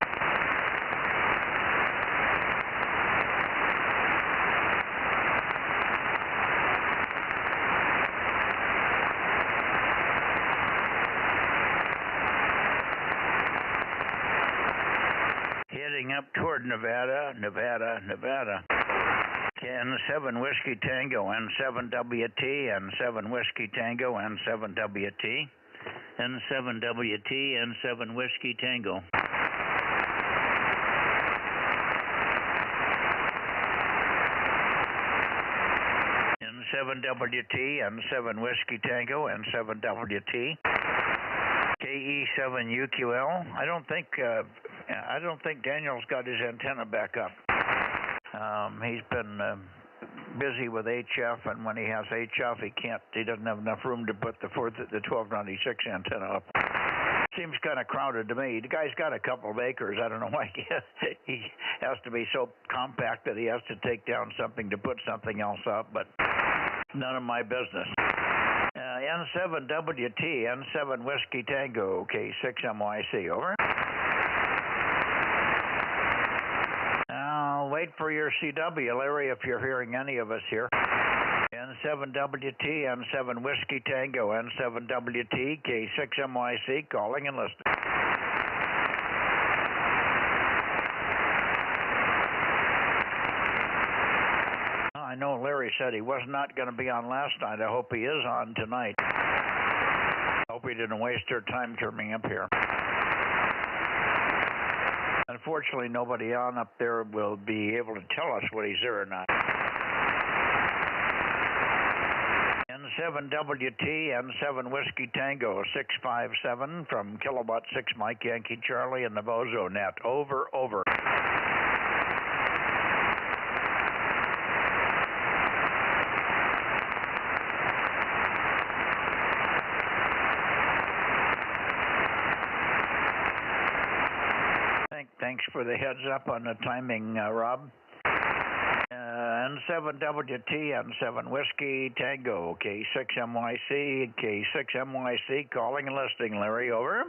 Heading up toward Nevada. N7 Whiskey Tango, N7WT, N7 Whiskey Tango, N7WT, N7WT, N7 Whiskey Tango. N7WT, N7 Whiskey Tango, N7WT, KE7UQL. I don't think Daniel's got his antenna back up. He's been busy with HF, and when he has HF, he doesn't have enough room to put the 1296 antenna up. Seems kind of crowded to me. The guy's got a couple of acres. I don't know why he has to be so compact that he has to take down something to put something else up, but none of my business. N7WT, N7 Whiskey Tango, K6MYC, over. I'll wait for your CW, Larry, if you're hearing any of us here. N7WT, N7 Whiskey Tango, N7WT, K6MYC, calling and listening. I know Larry said he was not going to be on last night. I hope he is on tonight. I hope he didn't waste our time coming up here. Unfortunately, nobody on up there will be able to tell us what he's there or not. N7WT, N7 Whiskey Tango, 657 from Kilowatt 6 Mike Yankee Charlie and the Bozo Net. Over, over. Thanks for the heads up on the timing, Rob. N7WT, N7 Whiskey Tango, K6MYC, K6MYC, calling and listening, Larry, over.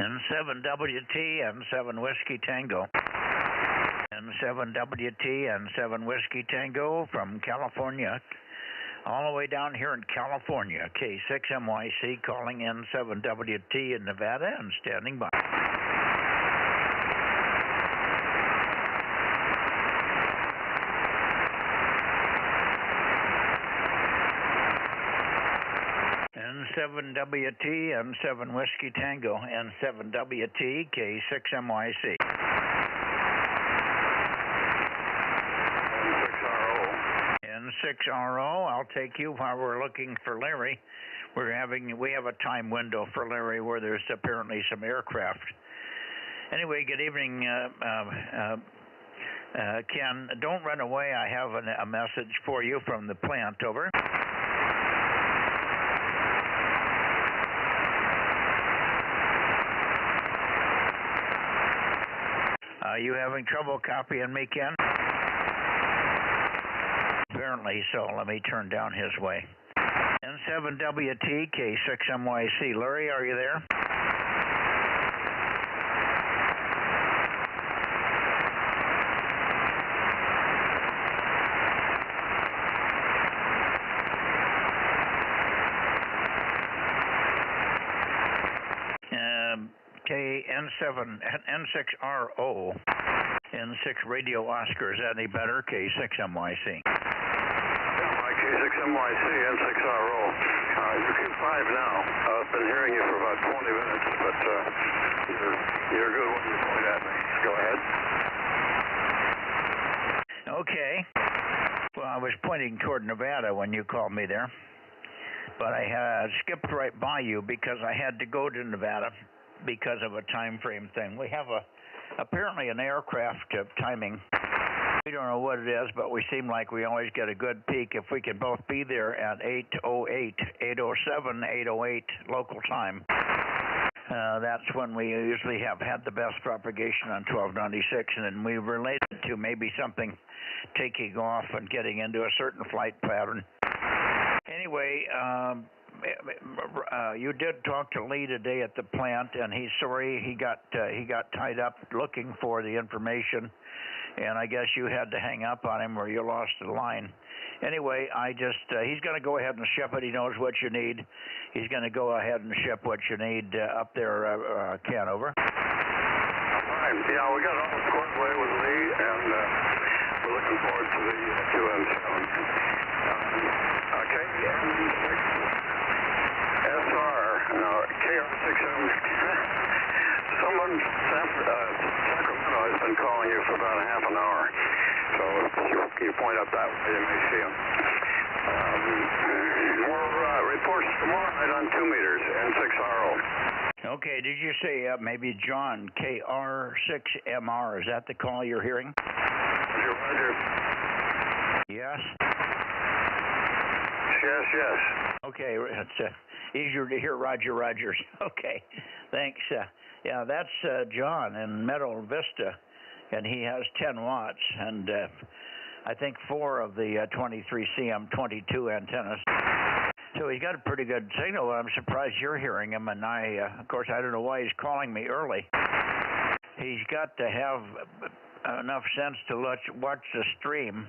N7WT, N7 Whiskey Tango. N7WT, N7 Whiskey Tango from California, all the way down here in California, K6MYC, calling N7WT in Nevada and standing by. N7WT, N7 Whiskey Tango, N7WT, K6MYC. N6RO, I'll take you while we're looking for Larry. We have a time window for Larry where there's apparently some aircraft. Anyway, good evening, Ken. Don't run away. I have a message for you from the plant, over. Are you having trouble copying me, Ken? Apparently so. Let me turn down his way. N7WT, K6MYC. Larry, are you there? N6RO, N6 Radio Oscar. Is that any better? K6MYC. K6MYC, N6RO. You're Q5 now. I've been hearing you for about 20 minutes, but you're good when you point at me. Go ahead. Okay. Well, I was pointing toward Nevada when you called me there, but I had skipped right by you because I had to go to Nevada because of a time frame thing. We have apparently an aircraft timing. We don't know what it is, but we seem like we always get a good peak if we can both be there at 8:08, 8:07, 8:08 local time. That's when we usually have had the best propagation on 1296, and then we relate it to maybe something taking off and getting into a certain flight pattern. Anyway, you did talk to Lee today at the plant, and he's sorry he got tied up looking for the information. And I guess you had to hang up on him or you lost the line. Anyway, he's going to go ahead and ship it. He knows what you need. He's going to go ahead and ship what you need up there, Ken, over. Fine. Yeah, we got all squared away with Lee, and we're looking forward to the QM soon. KN6SR. Now, KR6M. Someone, Sacramento has been calling you for about a half an hour. So if you point up that way, you may see him. More reports tomorrow night on 2 meters, N6RO. Okay, did you say maybe John, KR6MR? Is that the call you're hearing? Roger. Yes? Yes. Okay, it's easier to hear Roger Rogers. Okay, thanks. Yeah, that's John in Meadow Vista, and he has 10 watts, and I think 4 of the 23CM22 antennas. So he's got a pretty good signal. I'm surprised you're hearing him, and of course, I don't know why he's calling me early. He's got to have enough sense to watch the stream,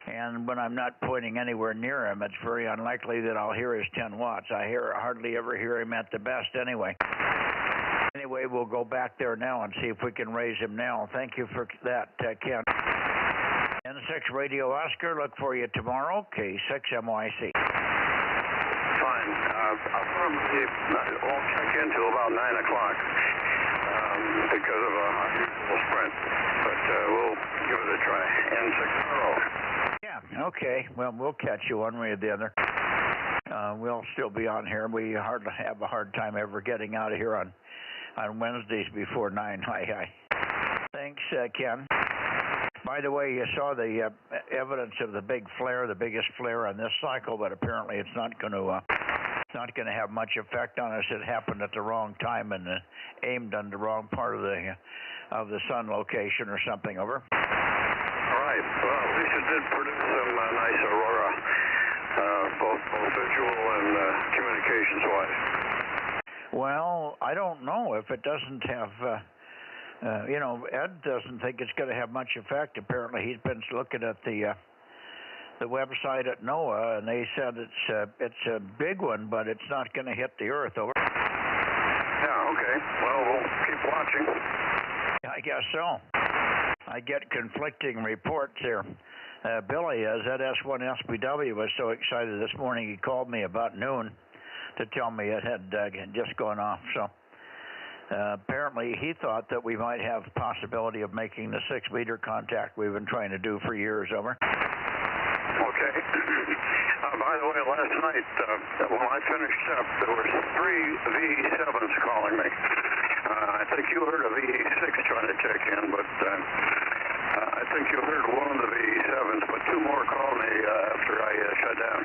and when I'm not pointing anywhere near him, it's very unlikely that I'll hear his 10 watts. I hardly ever hear him at the best anyway. Anyway, we'll go back there now and see if we can raise him now. Thank you for that, Ken. N6 Radio Oscar, look for you tomorrow, K6MYC. Fine. I'll probably won't check in till about 9 o'clock because of a unusual sprint, but we'll give it a try. N6RO. Yeah, okay. Well, we'll catch you one way or the other. We'll still be on here. We hardly have a hard time ever getting out of here on Wednesdays before 9. Hi. Thanks, Ken. By the way, you saw the evidence of the big flare, the biggest flare on this cycle, but apparently it's not going to have much effect on us. It happened at the wrong time and aimed on the wrong part of the sun location or something. Over. All right. Well, at least it did produce some nice aurora, both visual and communications-wise. Well, I don't know if it doesn't have. Ed doesn't think it's going to have much effect. Apparently, he's been looking at the website at NOAA, and they said it's a big one, but it's not going to hit the Earth. Over. Yeah. Okay. Well, we'll keep watching. I guess so. I get conflicting reports here. Billy, ZS1SPW, was so excited this morning. He called me about noon to tell me it had just gone off. So. Apparently, he thought that we might have possibility of making the 6-meter contact we've been trying to do for years. Over. Okay. By the way, last night, when I finished up, there were 3 VE7s calling me. I think you heard a VE6 trying to check in, but I think you heard one of the VE7s, but 2 more called me after I shut down.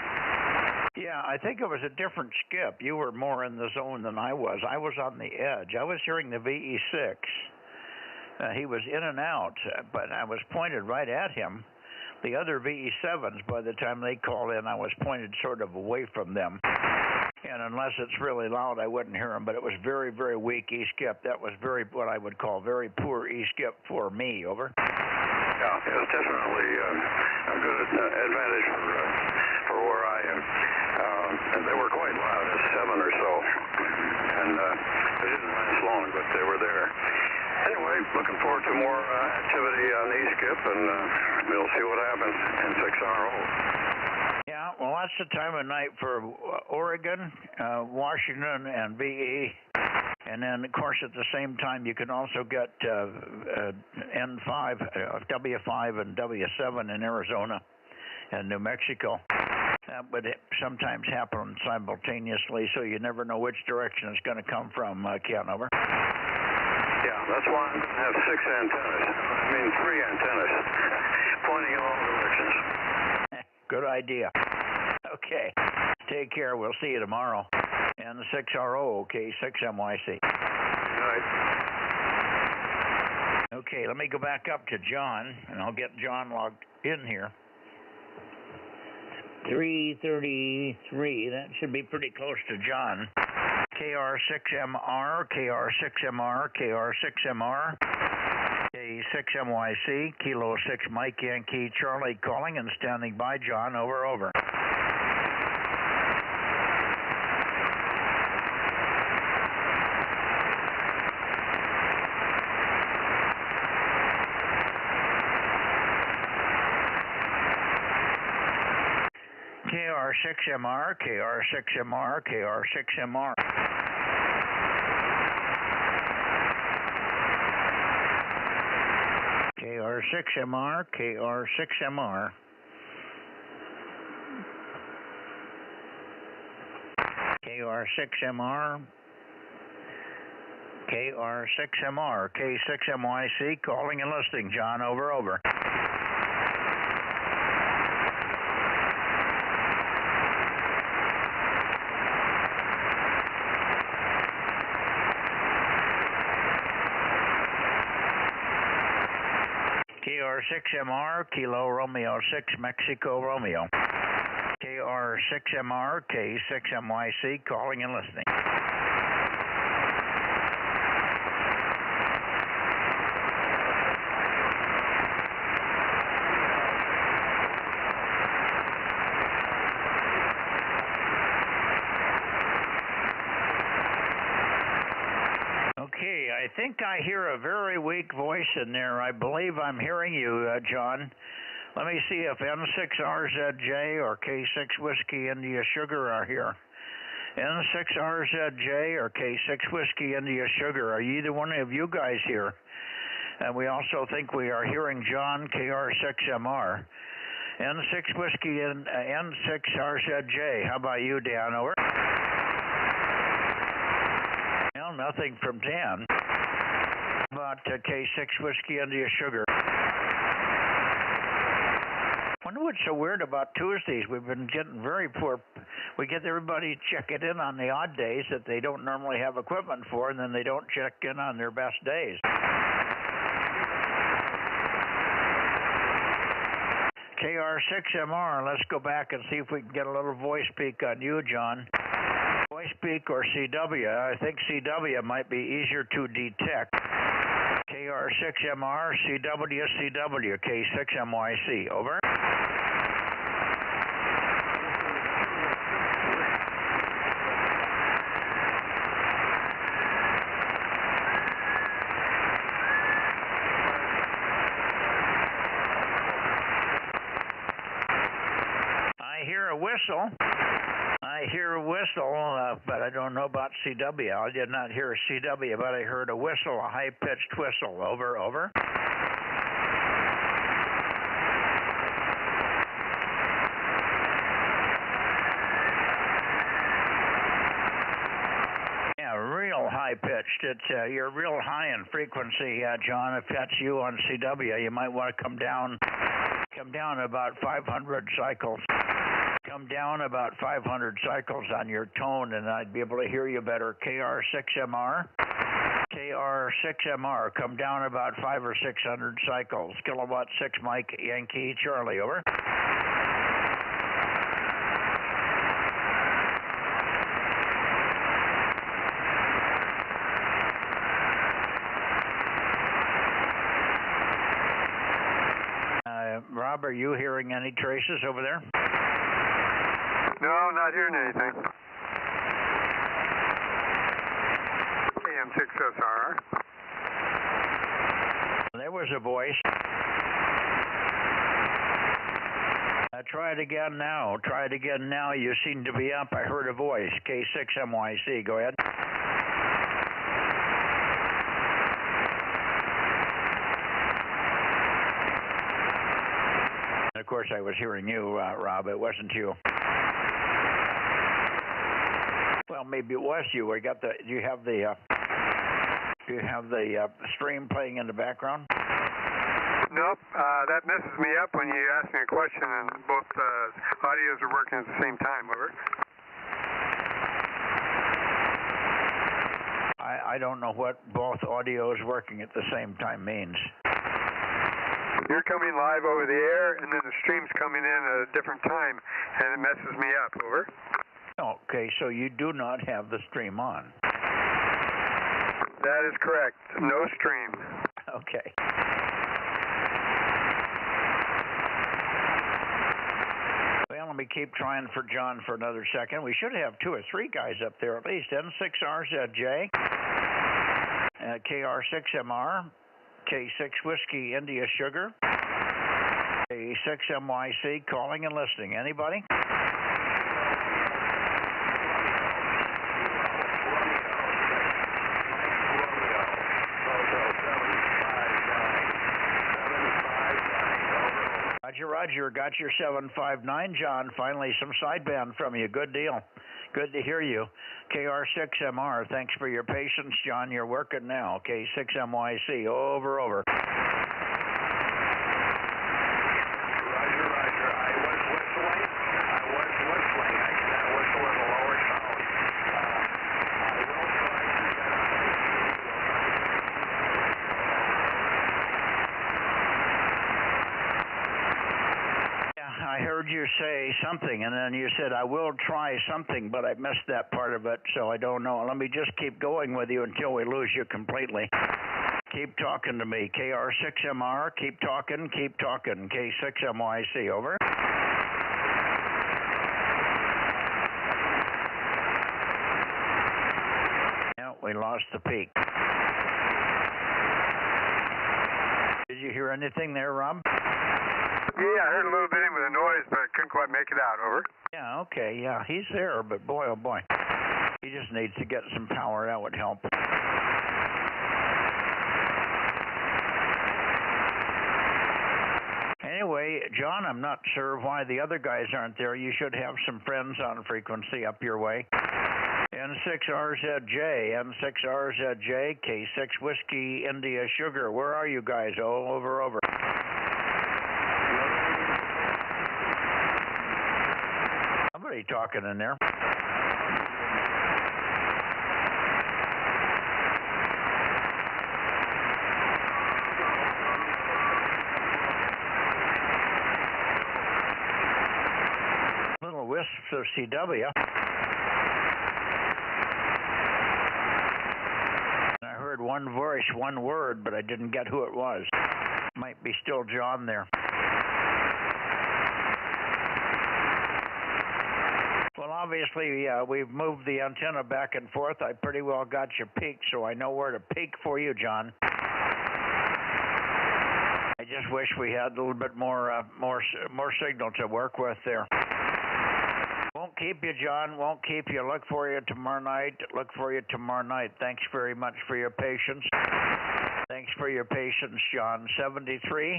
Yeah, I think it was a different skip. You were more in the zone than I was. I was on the edge. I was hearing the VE6. He was in and out, but I was pointed right at him. The other VE7s, by the time they called in, I was pointed sort of away from them. And unless it's really loud, I wouldn't hear him. But it was very, very weak E-skip. That was what I would call very poor E-skip for me. Over. Yeah, it was definitely a good advantage for where I am. And they were quite loud, 7 or so. And they didn't last long, but they were there. Anyway, looking forward to more activity on E-skip, and we'll see what happens in 6RO. Yeah, well, that's the time of night for Oregon, Washington, and VE. And then, of course, at the same time, you can also get N5, W5, and W7 in Arizona and New Mexico. That would sometimes happen simultaneously, so you never know which direction it's going to come from, Ken. Over. Yeah, that's why I'm going to have 6 antennas. I mean, 3 antennas pointing in all directions. Good idea. Okay. Take care. We'll see you tomorrow. And the 6RO, okay, 6MYC. Good night. Okay, let me go back up to John, and I'll get John logged in here. 333, that should be pretty close to John. KR6MR, KR6MR, KR6MR, K6MYC, Kilo 6 Mike Yankee Charlie calling and standing by. John, over. KR6MR, KR6MR, KR6MR. KR6MR, KR6MR. KR6MR, KR6MR, K6MYC, calling and listening. John, over. KR6MR, Kilo Romeo 6, Mexico Romeo. KR6MR, K6MYC, calling and listening. Okay, I think I hear a very weak voice in there. I believe I'm hearing you, John. Let me see if N6RZJ or K6 Whiskey India Sugar are here. N6RZJ or K6 Whiskey India Sugar, are either one of you guys here? And we also think we are hearing John, KR6MR. N6 Whiskey and N6RZJ, how about you, Dan? Over. Well, nothing from Dan. About K6 Whiskey India Sugar. I wonder what's so weird about Tuesdays. We've been getting very poor. We get everybody checking in on the odd days that they don't normally have equipment for, and then they don't check in on their best days. KR6MR, let's go back and see if we can get a little voice peak on you, John. Voice peak or CW. I think CW might be easier to detect. KR6MR, CW, K6MYC. Over. I hear a whistle. But I don't know about CW. I did not hear a CW, but I heard a whistle, a high-pitched whistle. Over. Yeah, real high-pitched. It's you're real high in frequency, John. If that's you on CW, you might want to come down about 500 cycles. Come down about 500 cycles on your tone, and I'd be able to hear you better. KR6MR, come down about 500 or 600 cycles. Kilowatt 6 Mike Yankee Charlie. Over. Rob, are you hearing any traces over there? No, not hearing anything. KM6SR. There was a voice. Try it again now. You seem to be up. I heard a voice. K6MYC. Go ahead. Of course, I was hearing you, Rob. It wasn't you. Well, maybe it was you. Do you have the stream playing in the background? Nope. That messes me up when you ask me a question and both audios are working at the same time. Over. I don't know what both audios working at the same time means. You're coming live over the air, and then the stream's coming in at a different time, and it messes me up. Over. Okay, so you do not have the stream on. That is correct. No stream. Okay. Well, let me keep trying for John for another second. We should have 2 or 3 guys up there at least. N6RZJ, KR6MR, K6 Whiskey India Sugar, K6MYC, calling and listening. Anybody? Roger, Roger. Got your 759, John. Finally, some sideband from you. Good deal. Good to hear you. KR6MR, thanks for your patience, John. You're working now. K6MYC, over, over. Roger, Roger. I was whistling. I cannot whistle in a lower tone. I will try to get I heard you say something, and then you said, I will try something, but I missed that part of it, so I don't know. Let me just keep going with you until we lose you completely. Keep talking to me. KR6MR, keep talking. K6MYC, over. Yeah, we lost the peak. Did you hear anything there, Rob? Yeah, I heard a little bit of the noise, but couldn't quite make it out. Over. Yeah, okay, yeah, he's there, but boy, oh boy. He just needs to get some power. That would help. Anyway, John, I'm not sure why the other guys aren't there. You should have some friends on frequency up your way. N6RZJ, N6RZJ, K6 Whiskey India Sugar. Where are you guys? Oh, over, over. Somebody talking in there. Little wisps of CW. I heard one voice, one word, but I didn't get who it was. Might be still John there. Well, obviously, we've moved the antenna back and forth. I pretty well got you peaked, so I know where to peak for you, John. I just wish we had a little bit more signal to work with there. Won't keep you, John. Won't keep you. Look for you tomorrow night. Look for you tomorrow night. Thanks very much for your patience. Thanks for your patience, John. 73,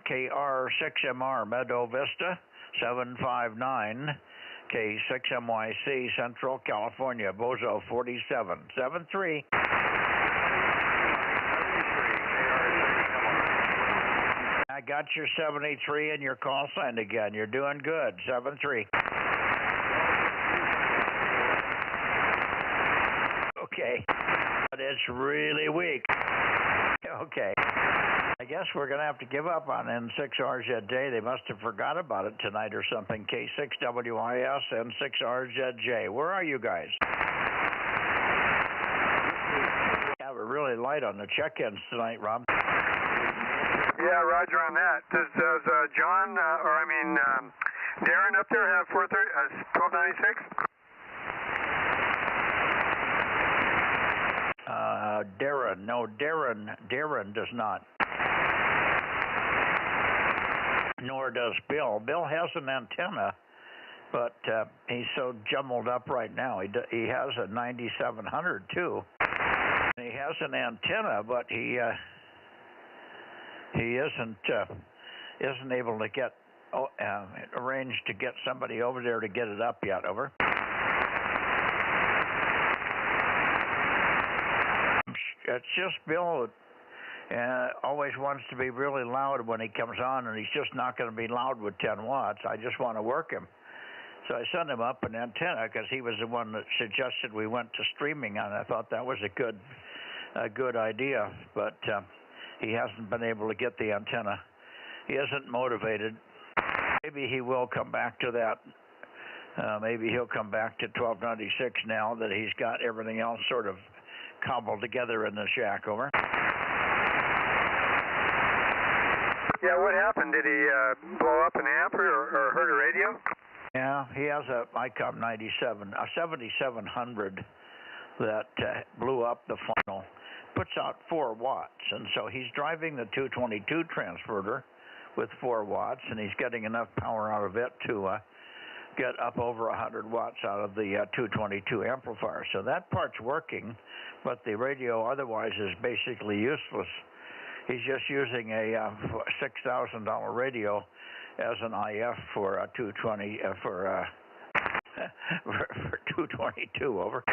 KR6MR, Meadow Vista. 759 K6MYC, Central California, Bozo 47. 73. I got your 73 and your call sign again. You're doing good. 73. Okay. But it's really weak. Okay. I guess we're going to have to give up on N6RZJ. They must have forgot about it tonight or something. K6WIS, N6RZJ. Where are you guys? Yeah, we're really light on the check-ins tonight, Rob. Yeah, Roger on that. Does John, Darren up there have 1296? Darren. No, Darren does not. Nor does Bill. Bill has an antenna, but he's so jumbled up right now. He has a 9700 too. He has an antenna, but he isn't able to get arranged to get somebody over there to get it up yet. Over. It's just Bill. Always wants to be really loud when he comes on, and he's just not going to be loud with 10 watts. I just want to work him. So I sent him up an antenna because he was the one that suggested we went to streaming on it. I thought that was a good idea, but he hasn't been able to get the antenna. He isn't motivated. Maybe he will come back to that. Maybe he'll come back to 1296 now that he's got everything else sort of cobbled together in the shack. Over. Yeah, what happened? Did he blow up an amp or hurt a radio? Yeah, he has a ICOM 7700 that blew up the funnel, puts out 4 watts, and so he's driving the 222 transverter with 4 watts, and he's getting enough power out of it to get up over 100 watts out of the 222 amplifier. So that part's working, but the radio otherwise is basically useless. He's just using a $6,000 radio as an IF for a 220 for 222. Over.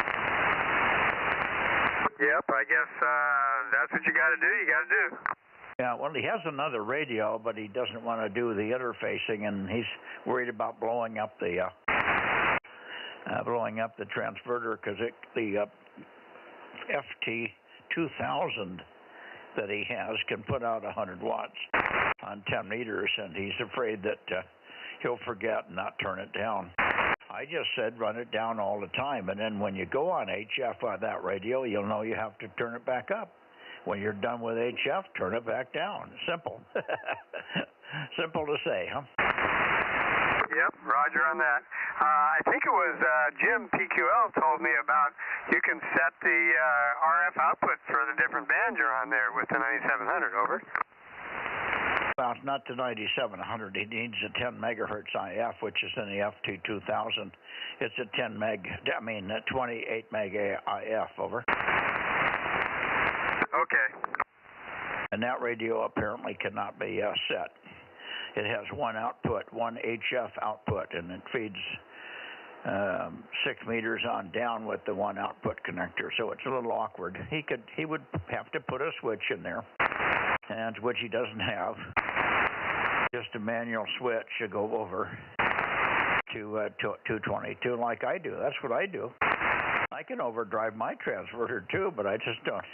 Yep, I guess that's what you got to do. You got to do. Yeah, well, he has another radio, but he doesn't want to do the interfacing, and he's worried about blowing up the transverter because the FT2000 that he has can put out 100 watts on 10 meters, and he's afraid that he'll forget and not turn it down. I just said run it down all the time, and then when you go on HF on that radio, you'll know you have to turn it back up. When you're done with HF, turn it back down. Simple. Simple to say, huh? Yep, roger on that. I think it was Jim PQL told me about you can set the RF output for the different bands you're on there with the 9700, over. Well, not the 9700. He needs a 10 megahertz IF, which is in the FT2000. It's a 28 meg IF, over. Okay. And that radio apparently cannot be set. It has one output, one HF output, and it feeds 6 meters on down with the one output connector. So it's a little awkward. He would have to put a switch in there, and which he doesn't have. Just a manual switch to go over to 222 like I do. That's what I do. I can overdrive my transverter too, but I just don't.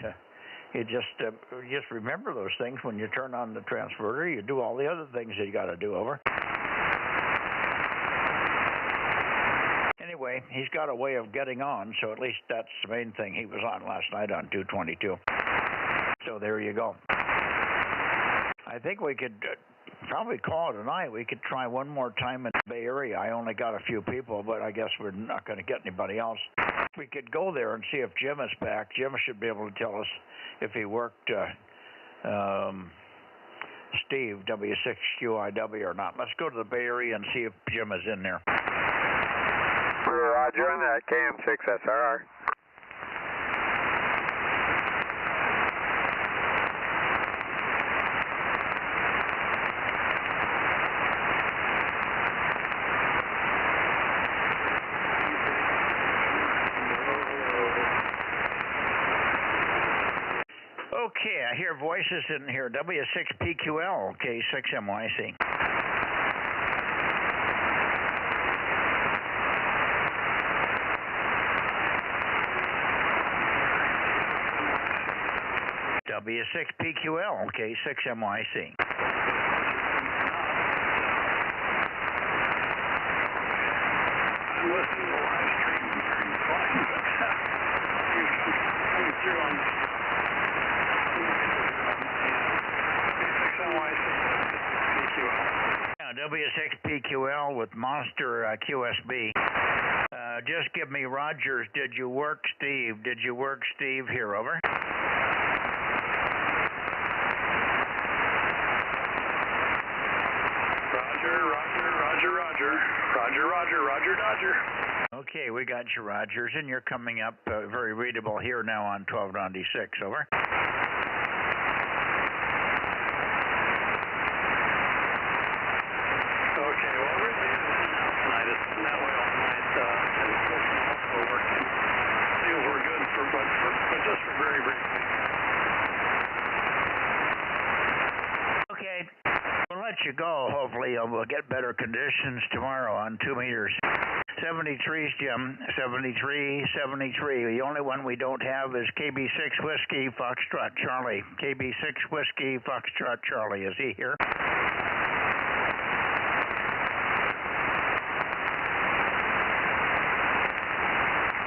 You just remember those things when you turn on the transverter. You do all the other things you got to do, over. Anyway, he's got a way of getting on, so at least that's the main thing. He was on last night on 222. So there you go. I think we could probably call it a night. We could try one more time in the Bay Area. I only got a few people, but I guess we're not going to get anybody else. We could go there and see if Jim is back. Jim should be able to tell us if he worked Steve, W6QIW, or not. Let's go to the Bay Area and see if Jim is in there. Roger on that, KM6SRR. Okay, I hear voices in here. W6PQL, K6MYC. W6PQL, K6MYC. I'm listening to the live stream during flying, but coming through on W6PQL with Monster QSB. Just give me Rogers. Did you work Steve? Did you work Steve here, over? Roger, Dodger. Okay, we got you, Rogers, and you're coming up very readable here now on 1296, over. Okay, well, we're leaving now tonight. It's been that way all night. And we're working. Seals were good but just for very briefly. Okay, we'll let you go. Hopefully, we'll get better conditions tomorrow on 2 meters. 73's, Jim. 73. The only one we don't have is KB6 Whiskey Foxtrot Charlie. KB6 Whiskey Foxtrot Charlie. Is he here?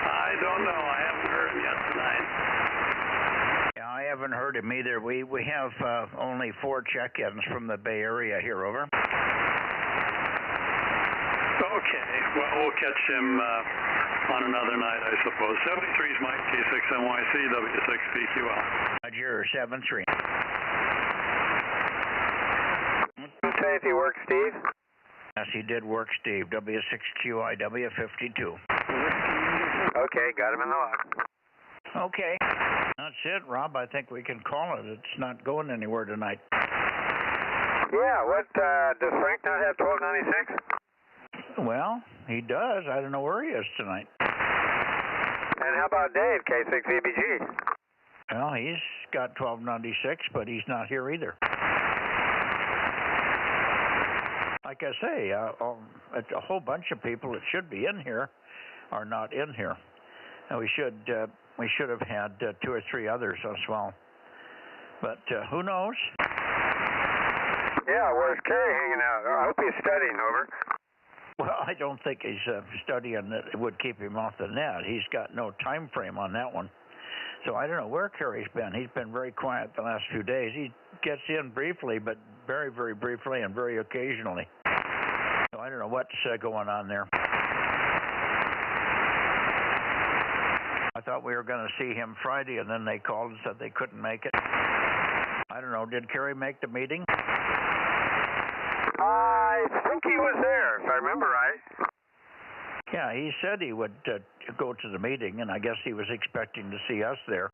I don't know. I haven't heard him yet tonight. Yeah, I haven't heard him either. We have only 4 check-ins from the Bay Area here, over. Okay, well, we'll catch him on another night, I suppose. 73's Mike, K6NYC, W6PQL. Roger, 73. Say if you work, Steve. Yes, he did work Steve, W6QIW52. Okay, got him in the log. Okay. That's it, Rob. I think we can call it. It's not going anywhere tonight. Yeah, what, does Frank not have 1296? Well, he does. I don't know where he is tonight. And how about Dave, K6EBG? Well, he's got 1296, but he's not here either. Like I say, a whole bunch of people that should be in here are not in here. And we should have had 2 or 3 others as well. But who knows? Yeah, where's Kerry hanging out? I hope he's studying, over. Well, I don't think he's studying that would keep him off the net. He's got no time frame on that one. So I don't know where Kerry's been. He's been very quiet the last few days. He gets in briefly, but very, very briefly and very occasionally. So I don't know what's going on there. I thought we were going to see him Friday, and then they called and said they couldn't make it. I don't know. Did Kerry make the meeting? I think he was there, if I remember right. Yeah, he said he would go to the meeting, and I guess he was expecting to see us there.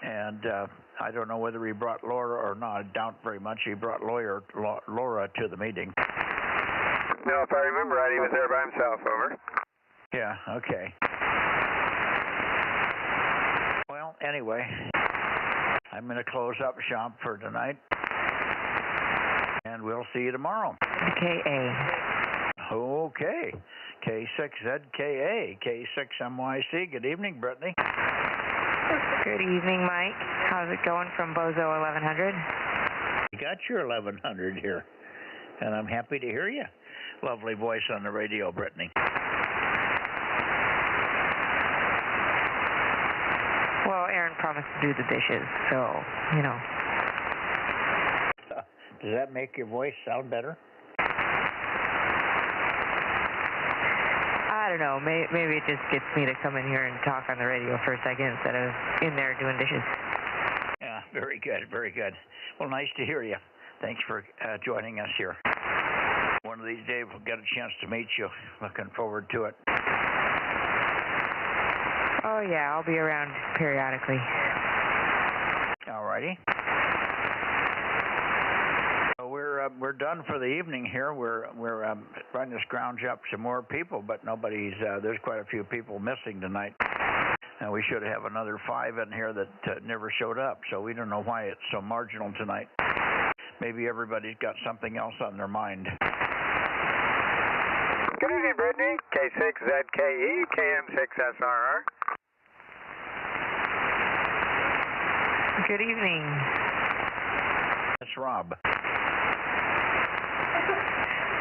And I don't know whether he brought Laura or not. I doubt very much he brought Laura to the meeting. No, if I remember right, he was there by himself, over. Yeah, okay. Well, anyway, I'm going to close up shop for tonight, and we'll see you tomorrow. KA. Okay. K6ZKA, K6MYC. Good evening, Brittany. Good evening, Mike. How's it going from Bozo 1100? You got your 1100 here, and I'm happy to hear you. Lovely voice on the radio, Brittany. Well, Aaron promised to do the dishes, so, you know. Does that make your voice sound better? I don't know. Maybe it just gets me to come in here and talk on the radio for a second instead of in there doing dishes. Yeah, very good, very good. Well, nice to hear you. Thanks for joining us here. One of these days we'll get a chance to meet you. Looking forward to it. Oh, yeah, I'll be around periodically. All righty. We're done for the evening here. We're trying to scrounge up some more people, but nobody's. There's quite a few people missing tonight. And we should have another 5 in here that never showed up. So we don't know why it's so marginal tonight. Maybe everybody's got something else on their mind. Good evening, Brittany. K6ZKE, KM6SRR. Good evening. It's Rob.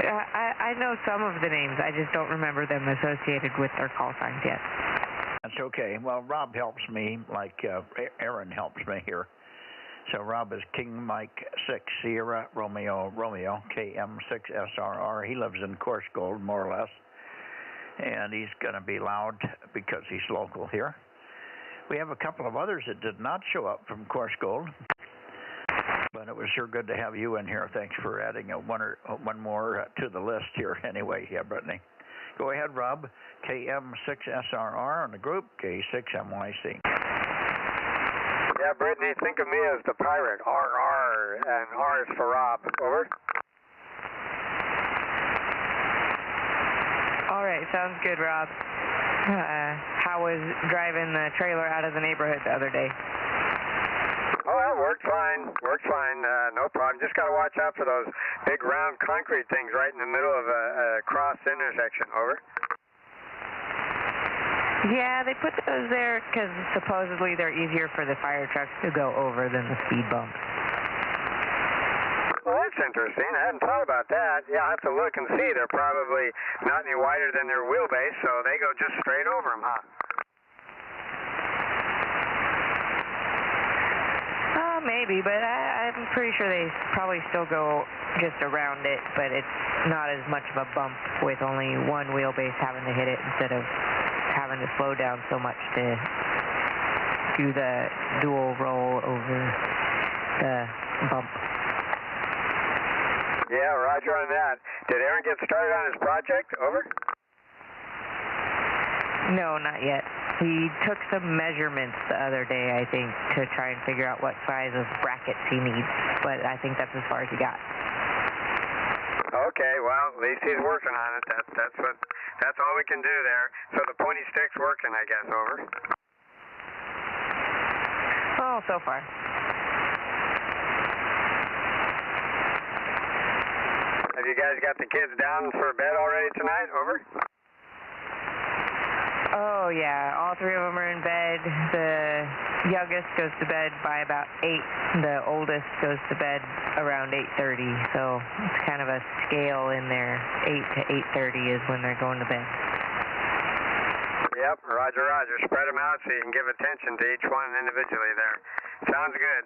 I know some of the names. I just don't remember them associated with their call signs yet. That's okay. Well, Rob helps me like Aaron helps me here. So Rob is King Mike 6 Sierra Romeo KM6SRR. He lives in Course Gold, more or less. And he's going to be loud because he's local here. We have a couple of others that did not show up from Course Gold. But it was sure good to have you in here. Thanks for adding one more to the list here. Anyway, yeah, Brittany. Go ahead, Rob. KM6SRR on the group, K6MYC. Yeah, Brittany, think of me as the pirate, RR, and R is for Rob. Over. All right, sounds good, Rob. How was driving the trailer out of the neighborhood the other day? Oh, well, worked fine. No problem. Just got to watch out for those big round concrete things right in the middle of a cross intersection. Over. Yeah, they put those there because supposedly they're easier for the fire trucks to go over than the speed bumps. Well, that's interesting. I hadn't thought about that. Yeah, I'll have to look and see. They're probably not any wider than their wheelbase, so they go just straight over them, huh? Maybe, but I'm pretty sure they probably still go just around it, but it's not as much of a bump with only one wheelbase having to hit it instead of having to slow down so much to do the dual roll over the bump. Yeah, roger on that. Did Aaron get started on his project? Over? No, not yet. He took some measurements the other day, I think, to try and figure out what size of brackets he needs. But I think that's as far as he got. Okay, well, at least he's working on it. That's all we can do there. So the pointy stick's working, I guess. Over. Oh, so far. Have you guys got the kids down for bed already tonight? Over. Oh, yeah. All three of them are in bed. The youngest goes to bed by about 8. The oldest goes to bed around 8:30. So it's kind of a scale in there. 8 to 8:30 is when they're going to bed. Yep, roger, roger. Spread them out so you can give attention to each one individually there. Sounds good.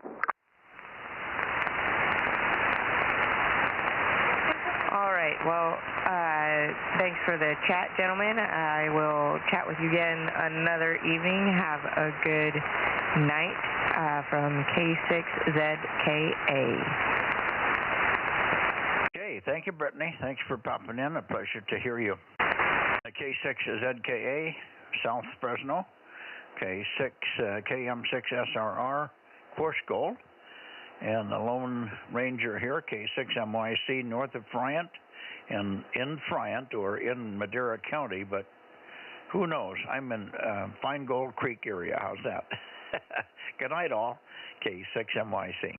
All right. Well, thanks for the chat, gentlemen. I will chat with you again another evening. Have a good night from K6ZKA. Okay, thank you, Brittany. Thanks for popping in. A pleasure to hear you. K6ZKA, South Fresno. K6 KM6SRR, course goal. And the Lone Ranger here, K6MYC, north of Friant, and in Friant or in Madera County, but who knows? I'm in Fine Gold Creek area. How's that? Good night, all. K6MYC.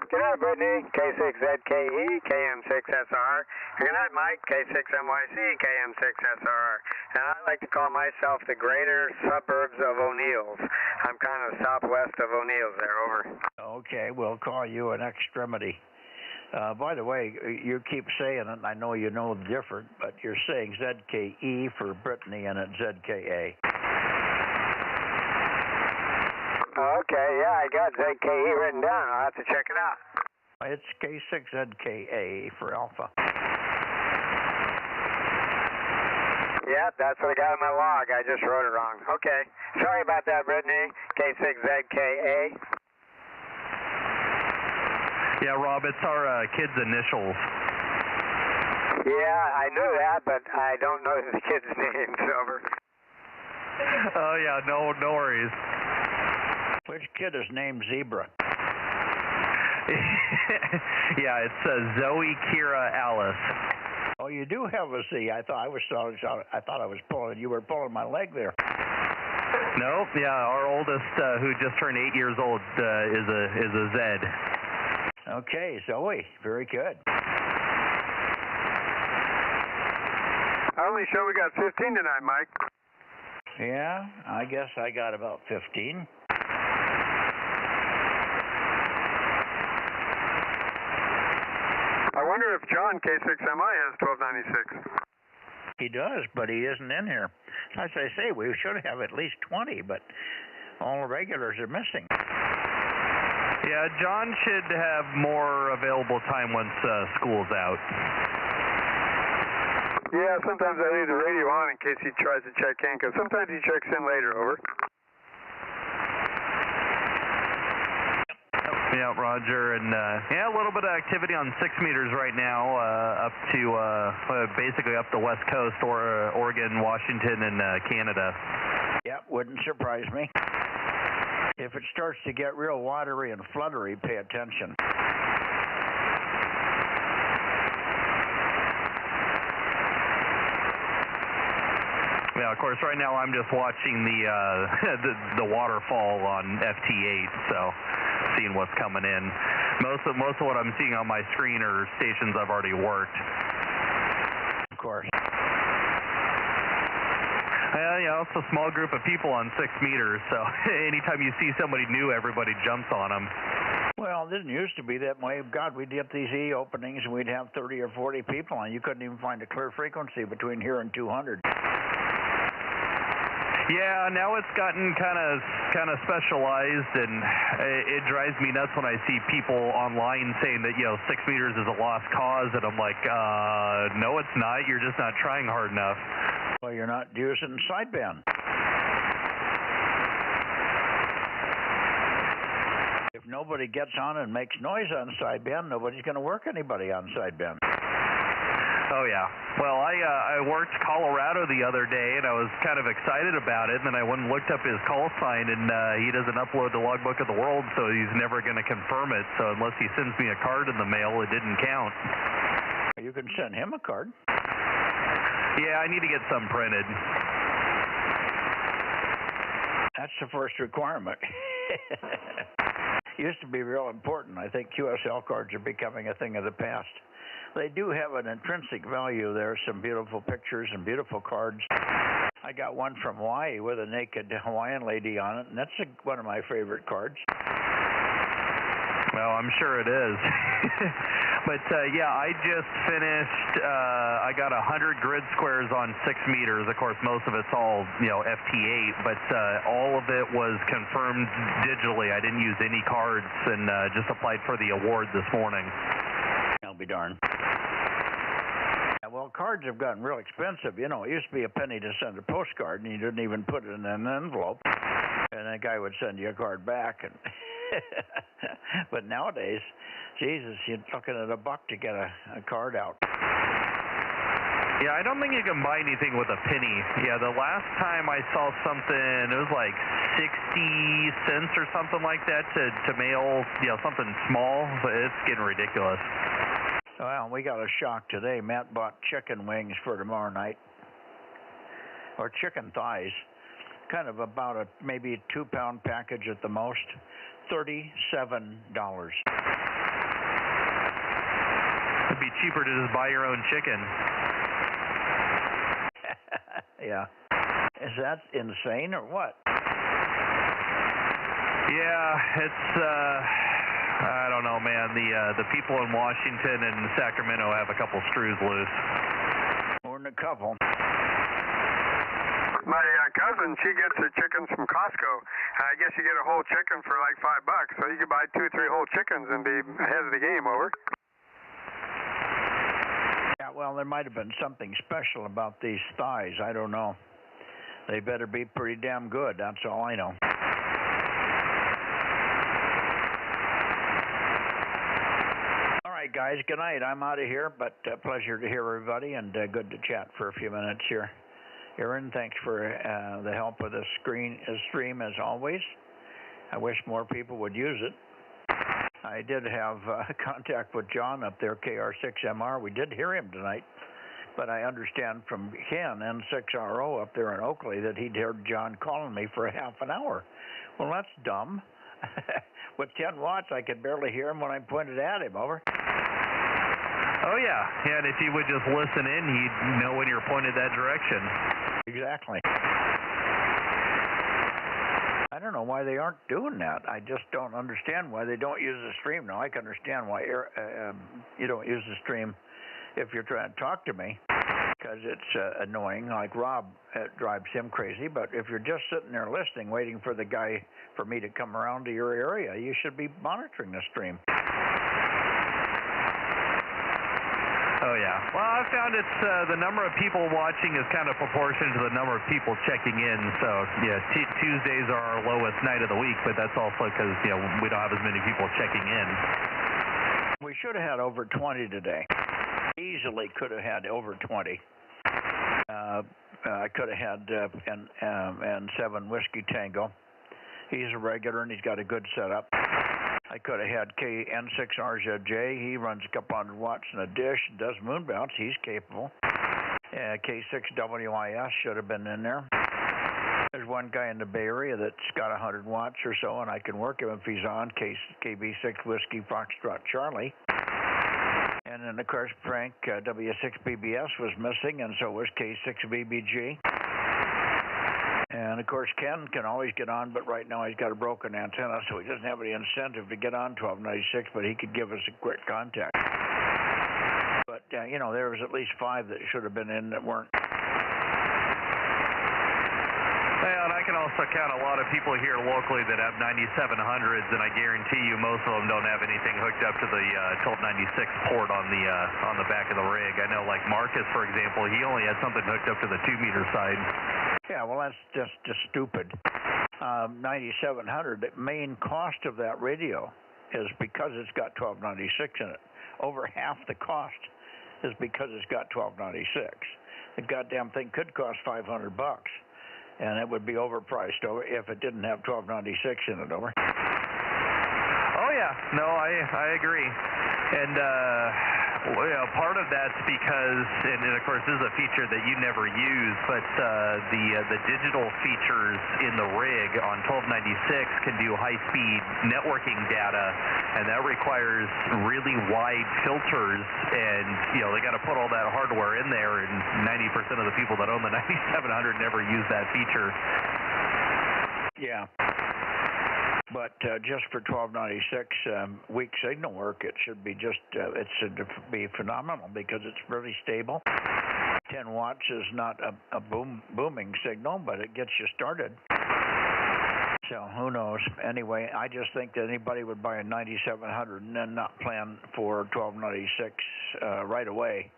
Good night, Brittany. K6ZKE, KM6SR. Good night, Mike. K6MYC, KM6SR. And I like to call myself the greater suburbs of O'Neill's. I'm kind of southwest of O'Neill's there. Over. Okay, we'll call you an extremity. By the way, you keep saying it, and I know you know different, but you're saying ZKE for Brittany and it's ZKA. Okay, yeah, I got ZKE written down. I'll have to check it out. It's K6ZKA for Alpha. Yeah, that's what I got in my log. I just wrote it wrong. Okay. Sorry about that, Brittany. K6ZKA. Yeah, Rob, it's our kids' initials. Yeah, I knew that, but I don't know the kids' names. Over. Oh, yeah, no worries. Which kid is named Zebra? Yeah, it's Zoe, Kira, Alice. Oh, you do have a Z. I thought I was pulling. You were pulling my leg there. Nope. Yeah, our oldest, who just turned 8 years old, is a Z. Okay, Zoe. Very good. I only show we got 15 tonight, Mike. Yeah, I guess I got about 15. I wonder if John K6MI has 1296. He does, but he isn't in here. As I say, we should have at least 20, but all the regulars are missing. Yeah, John should have more available time once school's out. Yeah, sometimes I leave the radio on in case he tries to check in, because sometimes he checks in later. Over. Yeah, Roger, and yeah, a little bit of activity on 6 meters right now, up to basically up the west coast, or Oregon, Washington, and Canada. Yeah, wouldn't surprise me. If it starts to get real watery and fluttery, pay attention. Yeah, of course, right now I'm just watching the waterfall on FT8, so seeing what's coming in. Most of what I'm seeing on my screen are stations I've already worked. Of course. Yeah, it's a small group of people on 6 meters, so anytime you see somebody new, everybody jumps on them. Well, it didn't used to be that way. God, we'd get these E openings and we'd have 30 or 40 people, and you couldn't even find a clear frequency between here and 200. Yeah, now it's gotten kind of specialized, and it drives me nuts when I see people online saying that 6 meters is a lost cause, and I'm like, no, it's not. You're just not trying hard enough. Well, you're not using sideband. If nobody gets on and makes noise on sideband, nobody's going to work anybody on sideband. Oh, yeah. Well, I worked Colorado the other day, and I was kind of excited about it, and then I went and looked up his call sign, and he doesn't upload the logbook of the world, so he's never going to confirm it. So unless he sends me a card in the mail, it didn't count. You can send him a card. Yeah, I need to get some printed. That's the first requirement. Used to be real important. I think QSL cards are becoming a thing of the past. They do have an intrinsic value there, some beautiful pictures and beautiful cards. I got one from Hawaii with a naked Hawaiian lady on it, and that's one of my favorite cards. Well, I'm sure it is. But, yeah, I just finished, I got 100 grid squares on 6 meters. Of course, most of it's all, FT8, but all of it was confirmed digitally. I didn't use any cards and just applied for the award this morning. I'll be darned. Well, cards have gotten real expensive. It used to be a penny to send a postcard, and you didn't even put it in an envelope. And that guy would send you a card back. And but nowadays, Jesus, you're looking at $1 to get a card out. Yeah, I don't think you can buy anything with a penny. Yeah, the last time I saw something, it was like 60 cents or something like that to mail, something small. But it's getting ridiculous. Well, we got a shock today. Matt bought chicken wings for tomorrow night, or chicken thighs, kind of about maybe a 2-pound package at the most, $37. It'd be cheaper to just buy your own chicken. Yeah. Is that insane or what? Yeah, it's I don't know, man. The people in Washington and Sacramento have a couple screws loose. More than a couple. My cousin, she gets her chickens from Costco. I guess you get a whole chicken for like $5, so you could buy 2 or 3 whole chickens and be ahead of the game. Over. Yeah, well, there might have been something special about these thighs. I don't know. They better be pretty damn good. That's all I know. All right, guys. Good night. I'm out of here, but pleasure to hear everybody, and good to chat for a few minutes here. Aaron, thanks for the help with the stream as always. I wish more people would use it. I did have contact with John up there, KR6MR. We did hear him tonight, but I understand from Ken, N6RO up there in Oakley, that he'd heard John calling me for a half an hour. Well, that's dumb. With 10 watts, I could barely hear him when I pointed at him. Over. Oh, yeah. Yeah, and if he would just listen in, he'd know when you're pointed that direction. Exactly. I don't know why they aren't doing that. I just don't understand why they don't use the stream. Now, I can understand why you don't use the stream if you're trying to talk to me, because it's annoying. Like Rob, it drives him crazy. But if you're just sitting there listening, waiting for the guy, for me to come around to your area, you should be monitoring the stream. Oh, yeah. Well, I found it's the number of people watching is kind of proportional to the number of people checking in. So, yeah, Tuesdays are our lowest night of the week, but that's also because, we don't have as many people checking in. We should have had over 20 today. Easily could have had over 20. I could have had and 7 Whiskey Tango. He's a regular, and he's got a good setup. I could have had KN6RZJ. He runs a couple hundred watts in a dish, does moon bounce. He's capable. K6WIS should have been in there. There's one guy in the Bay Area that's got 100 watts or so, and I can work him if he's on. KB6 Whiskey Foxtrot Charlie. And then, of course, Frank W6BBS was missing, and so was K6BBG. And, of course, Ken can always get on, but right now he's got a broken antenna, so he doesn't have any incentive to get on 1296, but he could give us a quick contact. But, there was at least 5 that should have been in that weren't. Well, and I can also count a lot of people here locally that have 9700s, and I guarantee you most of them don't have anything hooked up to the 1296 port on the back of the rig. I know, like Marcus, for example, he only had something hooked up to the 2-meter side. Yeah, well, that's just stupid. 9700, the main cost of that radio is because it's got 1296 in it. Over half the cost is because it's got 1296. The goddamn thing could cost $500, and it would be overpriced if it didn't have 1296 in it. Over. Oh yeah, no, I agree, and part of that's because, and of course this is a feature that you never use, but the digital features in the rig on 1296 can do high-speed networking data, and that requires really wide filters, and they got to put all that hardware in there, and 90% of the people that own the 9700 never use that feature. Yeah. But just for 1296 weak signal work, it should be it should be phenomenal because it's really stable. 10 watts is not a booming signal, but it gets you started. So who knows? Anyway, I just think that anybody would buy a 9700 and then not plan for 1296 right away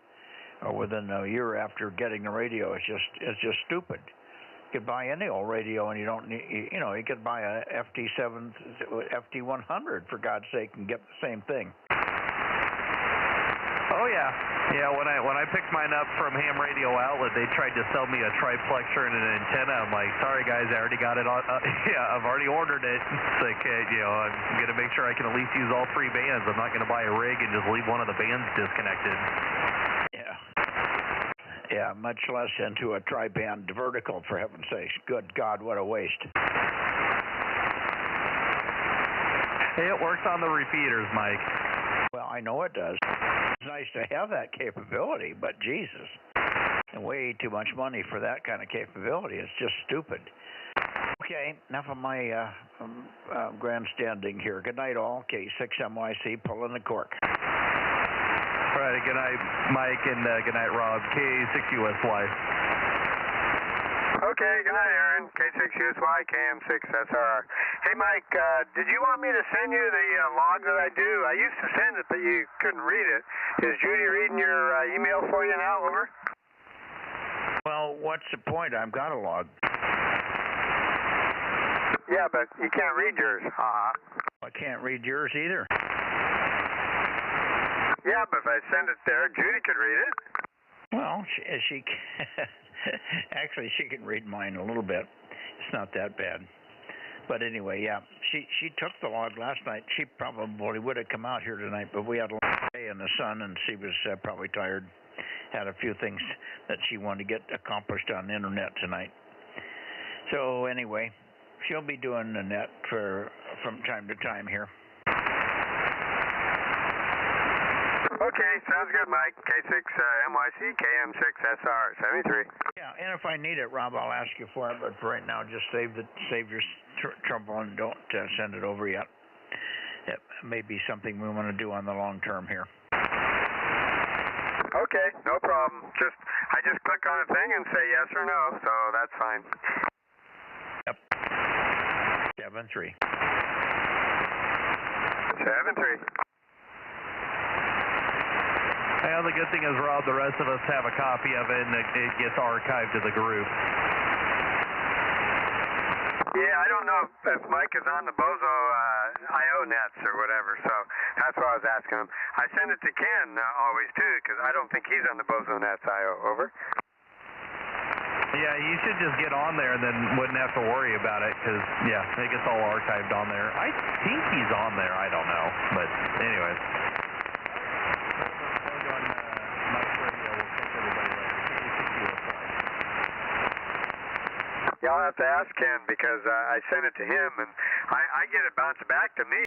or within a year after getting the radio. It's just stupid. You could buy any old radio, and you don't need, you could buy a FT100 for God's sake and get the same thing. Oh yeah. When I picked mine up from Ham Radio Outlet, they tried to sell me a triplexer and an antenna. I'm like, sorry guys, I already got it on. I've already ordered it. It's like, I'm gonna make sure I can at least use all 3 bands. I'm not gonna buy a rig and just leave one of the bands disconnected. Yeah, much less into a tri-band vertical, for heaven's sakes. Good God, what a waste. It works on the repeaters, Mike. Well, I know it does. It's nice to have that capability, but Jesus, way too much money for that kind of capability. It's just stupid. Okay, enough of my grandstanding here. Good night, all. K6MYC, pulling the cork. All right, good night, Mike, and good night, Rob. K6USY. Okay, good night, Aaron. K6USY, KM6SR. Hey, Mike, did you want me to send you the log that I do? I used to send it, but you couldn't read it. Is Judy reading your email for you now? Over. Well, what's the point? I've got a log. Yeah, but you can't read yours. I can't read yours either. Yeah, but if I send it there, Judy could read it. Well, she actually, she can read mine a little bit. It's not that bad. But anyway, yeah, she took the log last night. She probably would have come out here tonight, but we had a long day in the sun, and she was probably tired. Had a few things that she wanted to get accomplished on the internet tonight. So anyway, she'll be doing the net from time to time here. Okay, sounds good, Mike. K6MYC, KM6SR, 73. Yeah, and if I need it, Rob, I'll ask you for it. But for right now, just save your trouble and don't send it over yet. It may be something we want to do on the long term here. Okay, no problem. I just click on a thing and say yes or no, so that's fine. Yep. 7-3. 7-3. Well, the good thing is, Rob, the rest of us have a copy of it, and it gets archived to the group. Yeah, I don't know if Mike is on the Bozo IO nets or whatever, so that's why I was asking him. I send it to Ken always, too, because I don't think he's on the Bozo Nets IO. Over. Yeah, you should just get on there and then wouldn't have to worry about it because, yeah, it gets all archived on there. I think he's on there. I don't know. But anyways. Yeah, I'll have to ask Ken because I sent it to him, and I get it bounced back to me,